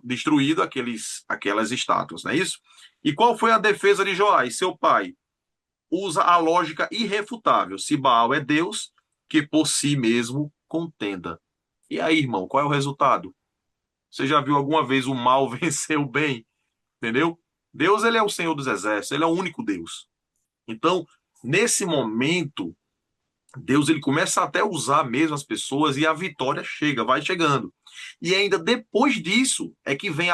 destruído aquelas estátuas, não é isso? E qual foi a defesa de Joás, seu pai? Usa a lógica irrefutável. Se Baal é Deus, que por si mesmo contenda. E aí, irmão, qual é o resultado? Você já viu alguma vez o mal vencer o bem? Entendeu? Deus, ele é o Senhor dos Exércitos, ele é o único Deus. Então, nesse momento, Deus ele começa até a usar mesmo as pessoas e a vitória chega, vai chegando. E ainda depois disso é que vem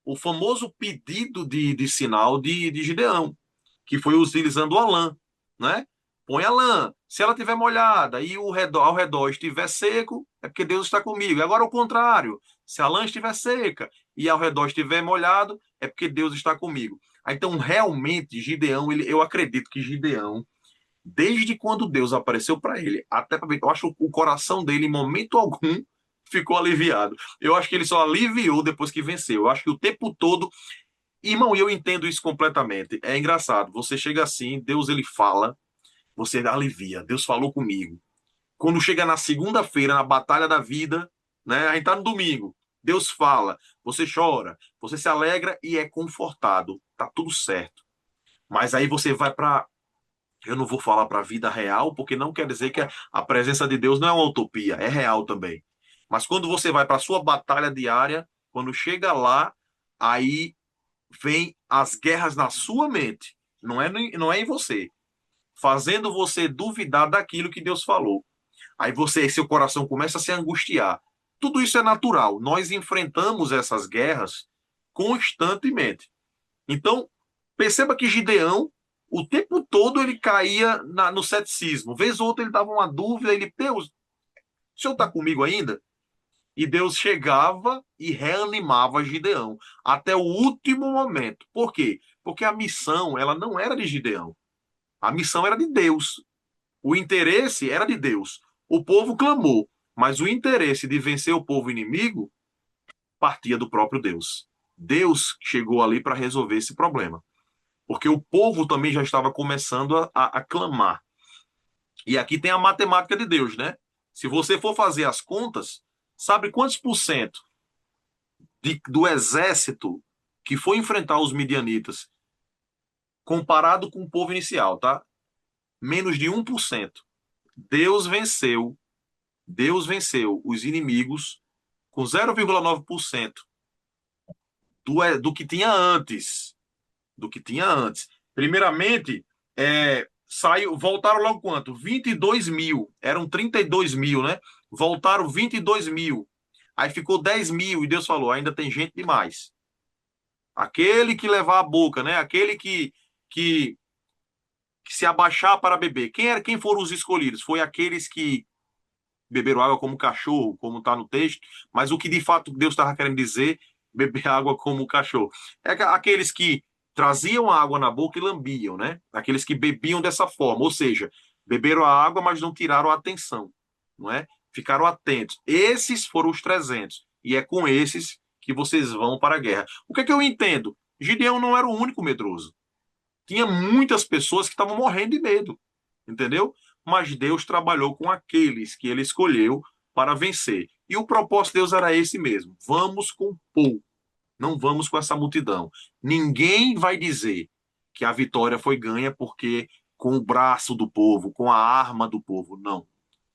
o famoso pedido de sinal de Gideão, que foi utilizando a lã, né? Põe a lã. Se ela estiver molhada e ao redor estiver seco, é porque Deus está comigo. E agora o contrário. Se a lã estiver seca e ao redor estiver molhado, é porque Deus está comigo. Então, realmente, Gideão, eu acredito que Gideão, desde quando Deus apareceu para ele, até para ver, eu acho que o coração dele, em momento algum, ficou aliviado. Eu acho que ele só aliviou depois que venceu. Eu acho que o tempo todo. Irmão, eu entendo isso completamente. É engraçado. Você chega assim, Deus ele fala, você alivia. Deus falou comigo. Quando chega na segunda-feira, na batalha da vida, né? A gente tá no domingo. Deus fala, você chora, você se alegra e é confortado. Tá tudo certo. Mas aí você vai para, eu não vou falar para a vida real, porque não quer dizer que a presença de Deus não é uma utopia, é real também. Mas quando você vai para a sua batalha diária, quando chega lá, aí vem as guerras na sua mente, não é em você, fazendo você duvidar daquilo que Deus falou. Aí seu coração começa a se angustiar. Tudo isso é natural. Nós enfrentamos essas guerras constantemente. Então, perceba que Gideão, o tempo todo ele caía no ceticismo. Vez ou outra ele dava uma dúvida, ele, Deus, o senhor está comigo ainda? E Deus chegava e reanimava Gideão até o último momento. Por quê? Porque a missão, ela não era de Gideão. A missão era de Deus. O interesse era de Deus. O povo clamou, mas o interesse de vencer o povo inimigo partia do próprio Deus. Deus chegou ali para resolver esse problema. Porque o povo também já estava começando a clamar. E aqui tem a matemática de Deus, né? Se você for fazer as contas, sabe quantos por cento do exército que foi enfrentar os midianitas, comparado com o povo inicial, tá? Menos de 1%. Deus venceu, Deus venceu os inimigos com 0,9% do que tinha antes, do que tinha antes. Primeiramente, voltaram logo quanto? 22 mil, eram 32 mil, né? Voltaram 22 mil. Aí ficou 10 mil e Deus falou, ainda tem gente demais. Aquele que levar a boca, né? Aquele que, que se abaixar para beber. Quem foram os escolhidos? Foi aqueles que beberam água como cachorro, como está no texto, mas o que de fato Deus estava querendo dizer, beber água como cachorro. É aqueles que traziam a água na boca e lambiam, né? Aqueles que bebiam dessa forma, ou seja, beberam a água, mas não tiraram a atenção, não é? Ficaram atentos. Esses foram os 300. E é com esses que vocês vão para a guerra. O que é que eu entendo? Gideão não era o único medroso. Tinha muitas pessoas que estavam morrendo de medo, entendeu? Mas Deus trabalhou com aqueles que ele escolheu para vencer. E o propósito de Deus era esse mesmo: vamos com pouco, não vamos com essa multidão. Ninguém vai dizer que a vitória foi ganha porque com o braço do povo, com a arma do povo. Não.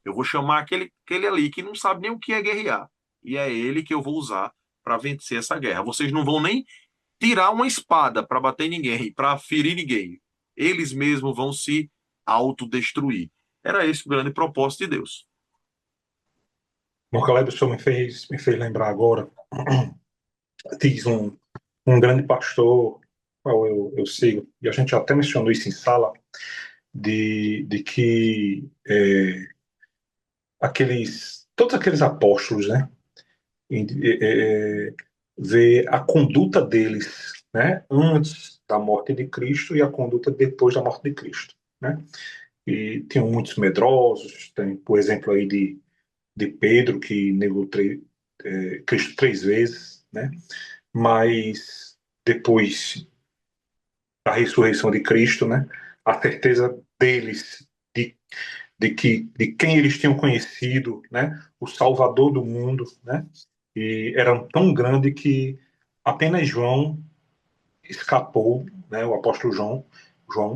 Eu vou chamar aquele ali que não sabe nem o que é guerrear. E é ele que eu vou usar para vencer essa guerra. Vocês não vão nem tirar uma espada para bater ninguém, para ferir ninguém. Eles mesmos vão se autodestruir. Era esse o grande propósito de Deus. Bom, Caleb, o senhor me fez lembrar agora, diz um grande pastor, qual eu sigo, e a gente até mencionou isso em sala, de que todos aqueles apóstolos, né, ver a conduta deles, né, antes da morte de Cristo e a conduta depois da morte de Cristo, né? E tinham muitos medrosos, tem, por exemplo, aí de Pedro, que negou Cristo 3 vezes, né? Mas depois da ressurreição de Cristo, né? A certeza deles de quem eles tinham conhecido, né? O Salvador do mundo, né? E era tão grande que apenas João escapou, né? O apóstolo João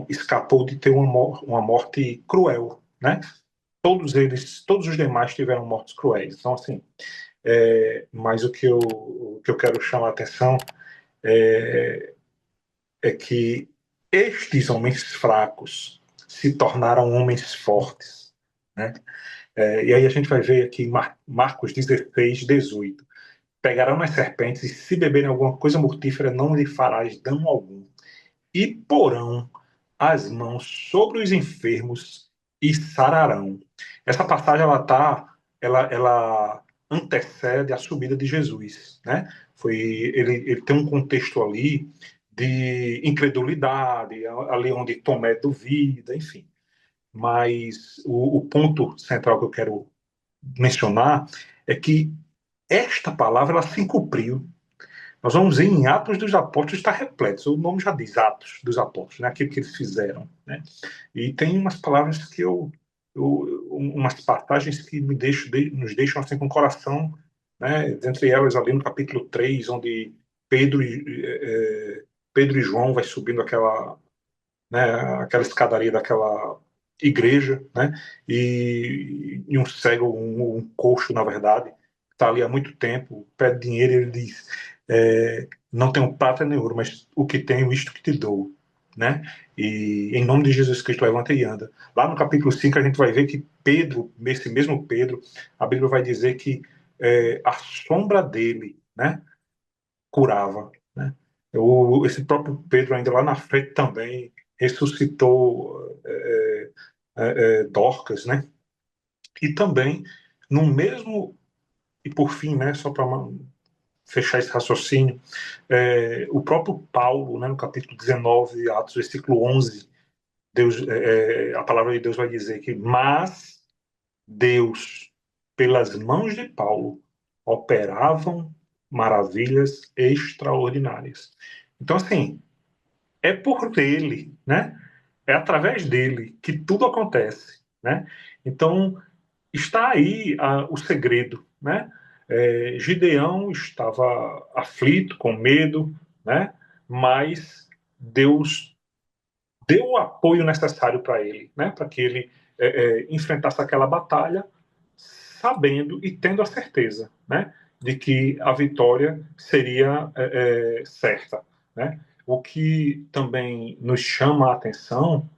escapou de ter uma morte cruel, né? Todos os demais tiveram mortes cruéis. Então, assim, mas o que eu quero chamar a atenção é, é que estes homens fracos se tornaram homens fortes, né? E aí a gente vai ver aqui em Marcos 16, 18. Pegarão as serpentes e se beberem alguma coisa mortífera não lhe farás dano algum. E porão as mãos sobre os enfermos e sararão. Essa passagem ela antecede a subida de Jesus, né? Ele tem um contexto ali de incredulidade, ali onde Tomé duvida, enfim. Mas o ponto central que eu quero mencionar é que esta palavra ela se cumpriu. Nós vamos ver em Atos dos Apóstolos, está repleto. O nome já diz Atos dos Apóstolos, né? Aquilo que eles fizeram. Né? E tem umas palavras que umas passagens que nos deixam assim com o coração, né? Entre elas ali no capítulo 3, onde Pedro, Pedro e João vai subindo né, aquela escadaria daquela igreja, né? E um cego, um coxo, na verdade, está ali há muito tempo, pede dinheiro e ele diz: não tenho prata nem ouro, mas o que tenho, isto que te dou. Né? E em nome de Jesus Cristo, levanta e anda. Lá no capítulo 5, a gente vai ver que Pedro, esse mesmo Pedro, a Bíblia vai dizer que a sombra dele, né, curava. Né? Esse próprio Pedro, ainda lá na frente, também ressuscitou Dorcas, né? E também, no mesmo, e por fim, né, só para fechar esse raciocínio, o próprio Paulo, né, no capítulo 19, Atos, versículo 11, Deus, a palavra de Deus vai dizer que, mas Deus, pelas mãos de Paulo, operavam maravilhas extraordinárias. Então, assim, é por dele, né? É através dele que tudo acontece, né? Então, está aí o segredo, né? Gideão estava aflito, com medo, né? Mas Deus deu o apoio necessário para ele, né? Para que ele enfrentasse aquela batalha, sabendo e tendo a certeza, né? De que a vitória seria certa, né? O que também nos chama a atenção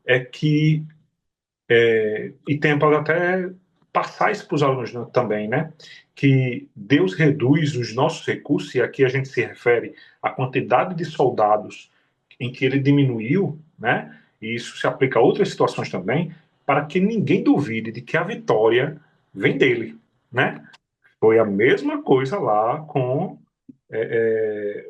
é que e tem para até passar isso para os alunos também, né? Que Deus reduz os nossos recursos, e aqui a gente se refere à quantidade de soldados em que ele diminuiu, né? E isso se aplica a outras situações também, para que ninguém duvide de que a vitória vem dele, né? Foi a mesma coisa lá com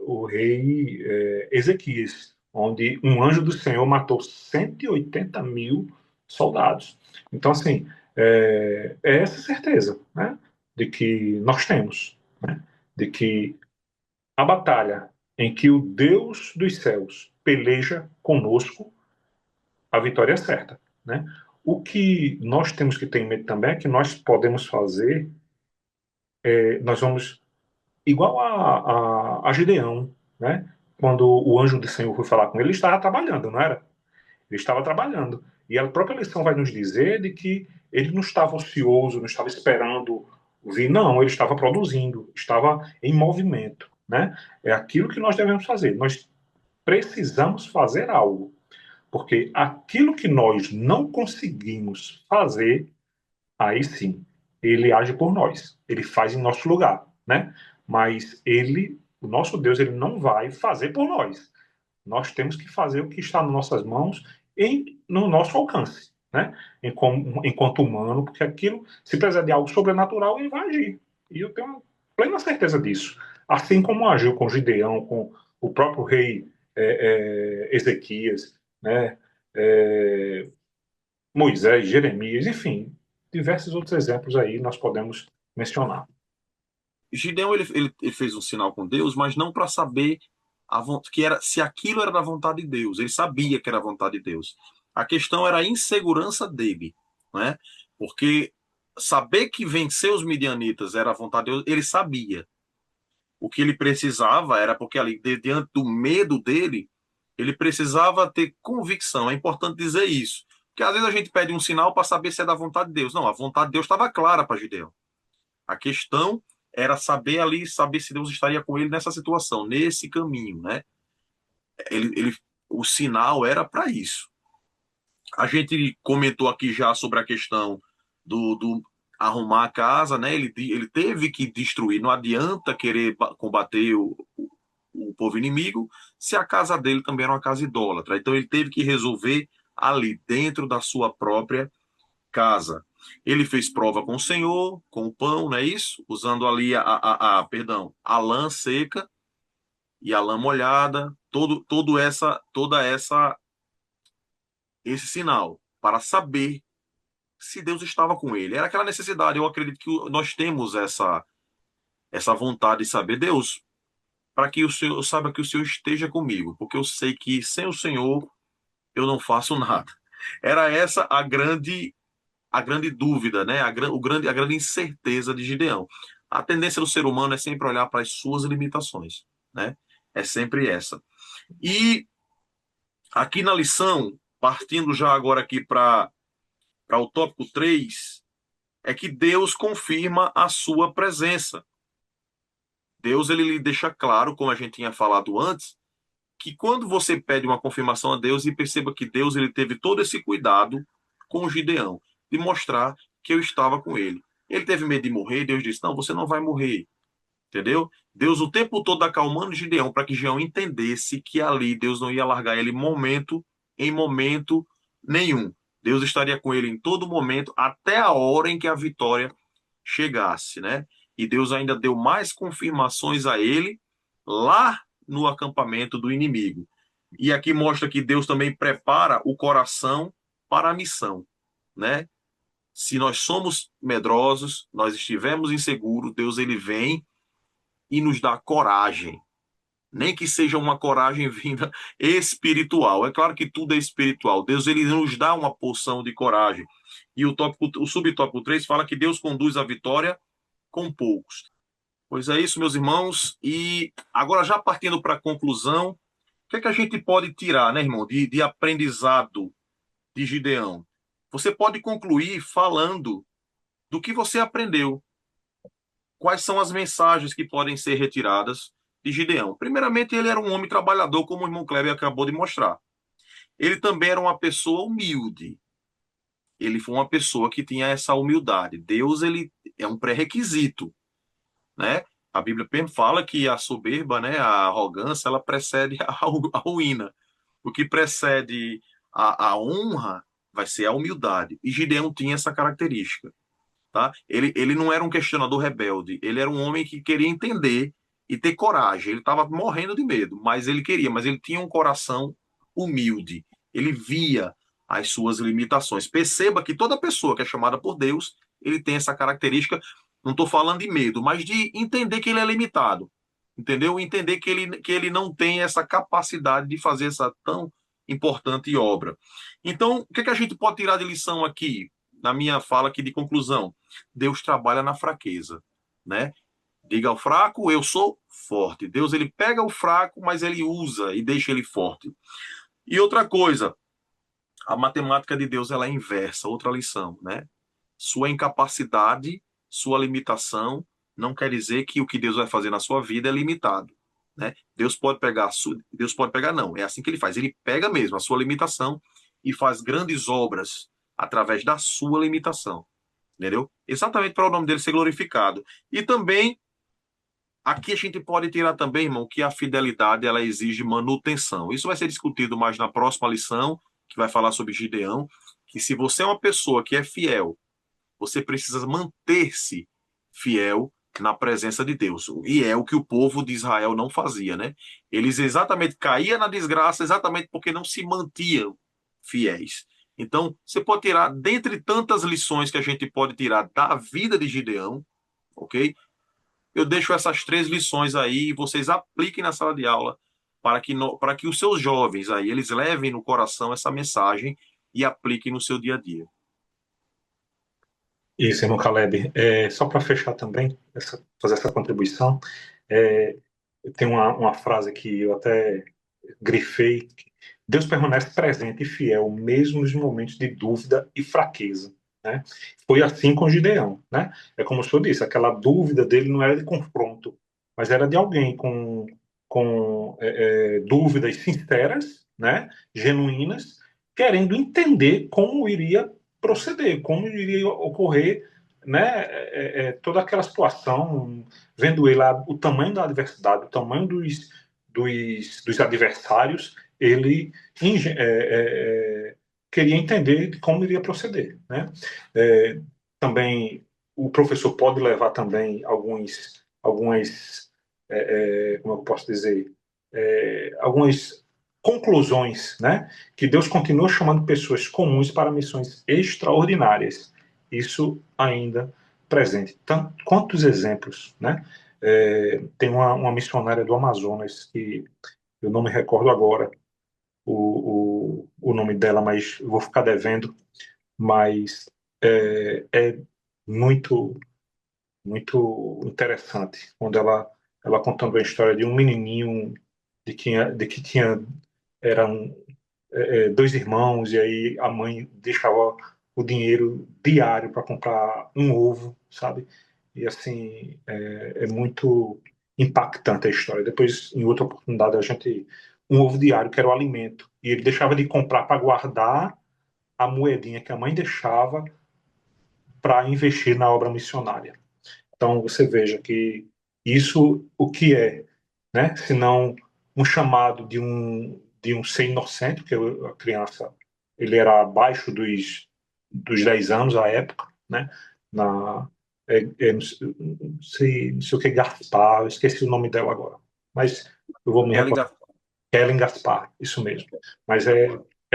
o rei Ezequias, onde um anjo do Senhor matou 180 mil soldados. Então, assim, é essa certeza, né, de que nós temos, né, de que a batalha em que o Deus dos céus peleja conosco, a vitória é certa, né? O que nós temos que ter em mente também é que nós podemos fazer, nós vamos igual a Gideão, né? Quando o anjo do Senhor foi falar com ele, ele estava trabalhando, não era? Ele estava trabalhando. E a própria lição vai nos dizer de que ele não estava ocioso, não estava esperando vir, não, ele estava produzindo, estava em movimento, né? É aquilo que nós devemos fazer. Nós precisamos fazer algo, porque aquilo que nós não conseguimos fazer, aí sim, ele age por nós, ele faz em nosso lugar, né? Mas ele, o nosso Deus, ele não vai fazer por nós. Nós temos que fazer o que está nas nossas mãos no nosso alcance, né? Enquanto humano, porque aquilo, se precisar de algo sobrenatural, ele vai agir. E eu tenho plena certeza disso. Assim como agiu com Gideão, com o próprio rei Ezequias, né? É, Moisés, Jeremias, enfim, diversos outros exemplos aí nós podemos mencionar. Gideão ele fez um sinal com Deus, mas não para saber que era se aquilo era da vontade de Deus. Ele sabia que era a vontade de Deus. A questão era a insegurança dele, né? Porque saber que vencer os midianitas era a vontade de Deus, ele sabia. O que ele precisava era porque ali diante do medo dele, ele precisava ter convicção. É importante dizer isso. Porque às vezes a gente pede um sinal para saber se é da vontade de Deus. Não, a vontade de Deus estava clara para Gideão. A questão era saber ali, saber se Deus estaria com ele nessa situação, nesse caminho, né? Ele, o sinal era para isso. A gente comentou aqui já sobre a questão do arrumar a casa, né? Ele teve que destruir. Não adianta querer combater o povo inimigo se a casa dele também era uma casa idólatra. Então ele teve que resolver ali, dentro da sua própria casa. Ele fez prova com o Senhor, com o pão, não é isso? Usando ali perdão, a lã seca e a lã molhada, toda essa esse sinal para saber se Deus estava com ele. Era aquela necessidade. Eu acredito que nós temos essa vontade de saber Deus, para que o Senhor saiba que o Senhor esteja comigo, porque eu sei que sem o Senhor eu não faço nada. Era essa a grande dúvida, né? A grande incerteza de Gideão. A tendência do ser humano é sempre olhar para as suas limitações, né? É sempre essa. E aqui na lição, partindo já agora aqui para o tópico 3, é que Deus confirma a sua presença. Deus ele lhe deixa claro, como a gente tinha falado antes, que quando você pede uma confirmação a Deus, e perceba que Deus ele teve todo esse cuidado com o Gideão, de mostrar que eu estava com ele. Ele teve medo de morrer, Deus disse: "Não, você não vai morrer". Entendeu? Deus o tempo todo acalmando Gideão para que Gideão entendesse que ali Deus não ia largar ele em momento nenhum. Deus estaria com ele em todo momento, até a hora em que a vitória chegasse, né? E Deus ainda deu mais confirmações a ele lá no acampamento do inimigo. E aqui mostra que Deus também prepara o coração para a missão, né? Se nós somos medrosos, nós estivermos inseguros, Deus ele vem e nos dá coragem, nem que seja uma coragem vinda espiritual. É claro que tudo é espiritual. Deus ele nos dá uma porção de coragem. E o subtópico 3 fala que Deus conduz a vitória com poucos. Pois é isso, meus irmãos. E agora, já partindo para a conclusão, o que é que a gente pode tirar, né, irmão, de aprendizado de Gideão? Você pode concluir falando do que você aprendeu. Quais são as mensagens que podem ser retiradas de Gideão? Primeiramente, ele era um homem trabalhador, como o irmão Kleber acabou de mostrar. Ele também era uma pessoa humilde. Ele foi uma pessoa que tinha essa humildade. Deus, ele é um pré-requisito, né? A Bíblia fala que a soberba, né, a arrogância, ela precede a ruína. O que precede a honra vai ser a humildade. E Gideão tinha essa característica, tá? Ele não era um questionador rebelde, ele era um homem que queria entender e ter coragem. Ele estava morrendo de medo, mas ele queria, mas ele tinha um coração humilde. Ele via as suas limitações. Perceba que toda pessoa que é chamada por Deus, ele tem essa característica. Não estou falando de medo, mas de entender que ele é limitado, entendeu? Entender que ele não tem essa capacidade de fazer essa tão importante obra. Então, o que, é que a gente pode tirar de lição aqui, na minha fala aqui de conclusão? Deus trabalha na fraqueza, né? Diga ao fraco, eu sou forte. Deus ele pega o fraco, mas ele usa e deixa ele forte. E outra coisa, a matemática de Deus ela é inversa, outra lição, né? Sua incapacidade, sua limitação não quer dizer que o que Deus vai fazer na sua vida é limitado, né? Deus pode pegar não, é assim que ele faz. Ele pega mesmo a sua limitação e faz grandes obras através da sua limitação, entendeu? Exatamente para o nome dele ser glorificado. E também aqui a gente pode tirar também, irmão, que a fidelidade ela exige manutenção. Isso vai ser discutido mais na próxima lição, que vai falar sobre Gideão, que se você é uma pessoa que é fiel, você precisa manter-se fiel na presença de Deus. E é o que o povo de Israel não fazia, né? Eles exatamente caíam na desgraça exatamente porque não se mantiam fiéis. Então, você pode tirar, dentre tantas lições que a gente pode tirar da vida de Gideão, ok? Eu deixo essas 3 lições aí e vocês apliquem na sala de aula para que os seus jovens aí, eles levem no coração essa mensagem e apliquem no seu dia a dia. Isso, irmão Caleb. Só para fechar também, fazer essa contribuição, tem uma frase que eu até grifei: Deus permanece presente e fiel mesmo nos momentos de dúvida e fraqueza. né? Foi assim com Gideão, né? É como o senhor disse, aquela dúvida dele não era de confronto, mas era de alguém com dúvidas sinceras, né? Genuínas, querendo entender como iria proceder, como iria ocorrer, né? Toda aquela situação, vendo ele lá, o tamanho da adversidade, o tamanho dos adversários, ele queria entender de como iria proceder, né? É, também o professor pode levar também algumas, como eu posso dizer, algumas conclusões, né? Que Deus continua chamando pessoas comuns para missões extraordinárias. Isso ainda presente. Tanto, quantos exemplos, né? Tem uma missionária do Amazonas que eu não me recordo agora o nome dela, mas vou ficar devendo. Mas é muito, muito interessante quando ela contando a história de um menininho de que tinha eram dois irmãos e aí a mãe deixava o dinheiro diário para comprar um ovo, sabe? E assim é muito impactante a história. Depois, em outra oportunidade, a gente um ovo diário que era o alimento e ele deixava de comprar para guardar a moedinha que a mãe deixava para investir na obra missionária. Então você veja que isso o que é, né? Se não um chamado de um ser inocente, porque a criança ele era abaixo dos 10 anos à época, né? Na não sei o que Gaspar, eu esqueci o nome dela agora, mas eu vou me Ellen recordar. Gaspar. Ellen Gaspar, isso mesmo. Mas é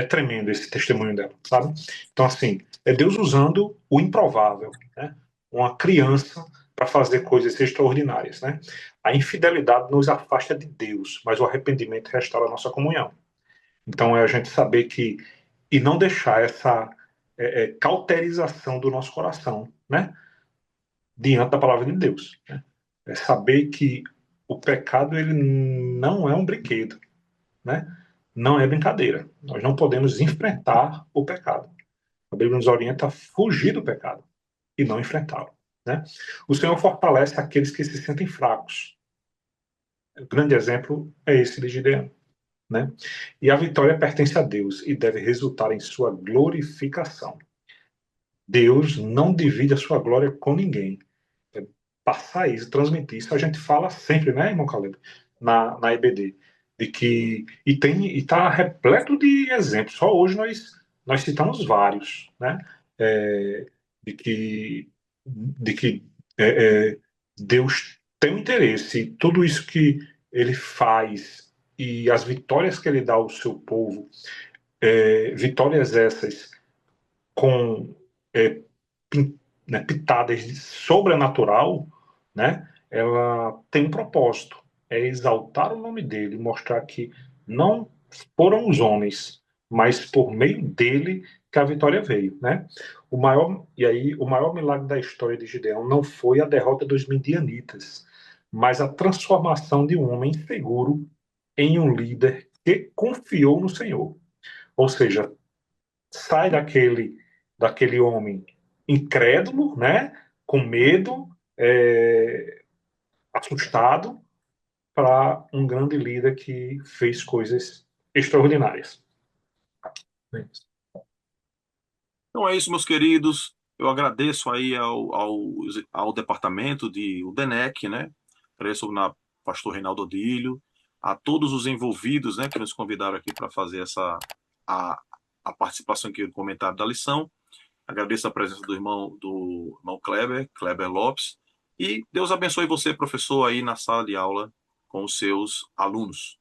tremendo esse testemunho dela, sabe? Então, assim, é Deus usando o improvável, né? Uma criança para fazer coisas extraordinárias, né? A infidelidade nos afasta de Deus, mas o arrependimento restaura a nossa comunhão. Então, é a gente saber que e não deixar essa cauterização do nosso coração, né? Diante da palavra de Deus, né? É saber que o pecado ele não é um brinquedo, né? Não é brincadeira. Nós não podemos enfrentar o pecado. A Bíblia nos orienta a fugir do pecado e não enfrentá-lo, né? O Senhor fortalece aqueles que se sentem fracos. O grande exemplo é esse de Gideão, né? E a vitória pertence a Deus e deve resultar em sua glorificação. Deus não divide a sua glória com ninguém. É passar isso, transmitir isso, a gente fala sempre, né, irmão Caleb, na EBD, de que e está repleto de exemplos. Só hoje nós citamos vários, né, é, de que de que Deus tem um interesse, tudo isso que Ele faz e as vitórias que Ele dá ao seu povo, vitórias essas com é, né, pitadas de sobrenatural, né, ela tem um propósito, é exaltar o nome dele, mostrar que não foram os homens, mas por meio dele que a vitória veio, né? O maior milagre da história de Gideão não foi a derrota dos midianitas, mas a transformação de um homem seguro em um líder que confiou no Senhor. Ou seja, sai daquele homem incrédulo, né, com medo, assustado, para um grande líder que fez coisas extraordinárias. Então é isso, meus queridos. Eu agradeço aí ao departamento o DENEC, né? Agradeço na pastor Reinaldo Odílio, a todos os envolvidos, né, que nos convidaram aqui para fazer a, a participação aqui no comentário da lição. Agradeço a presença do irmão Kleber Lopes. E Deus abençoe você, professor, aí na sala de aula com os seus alunos.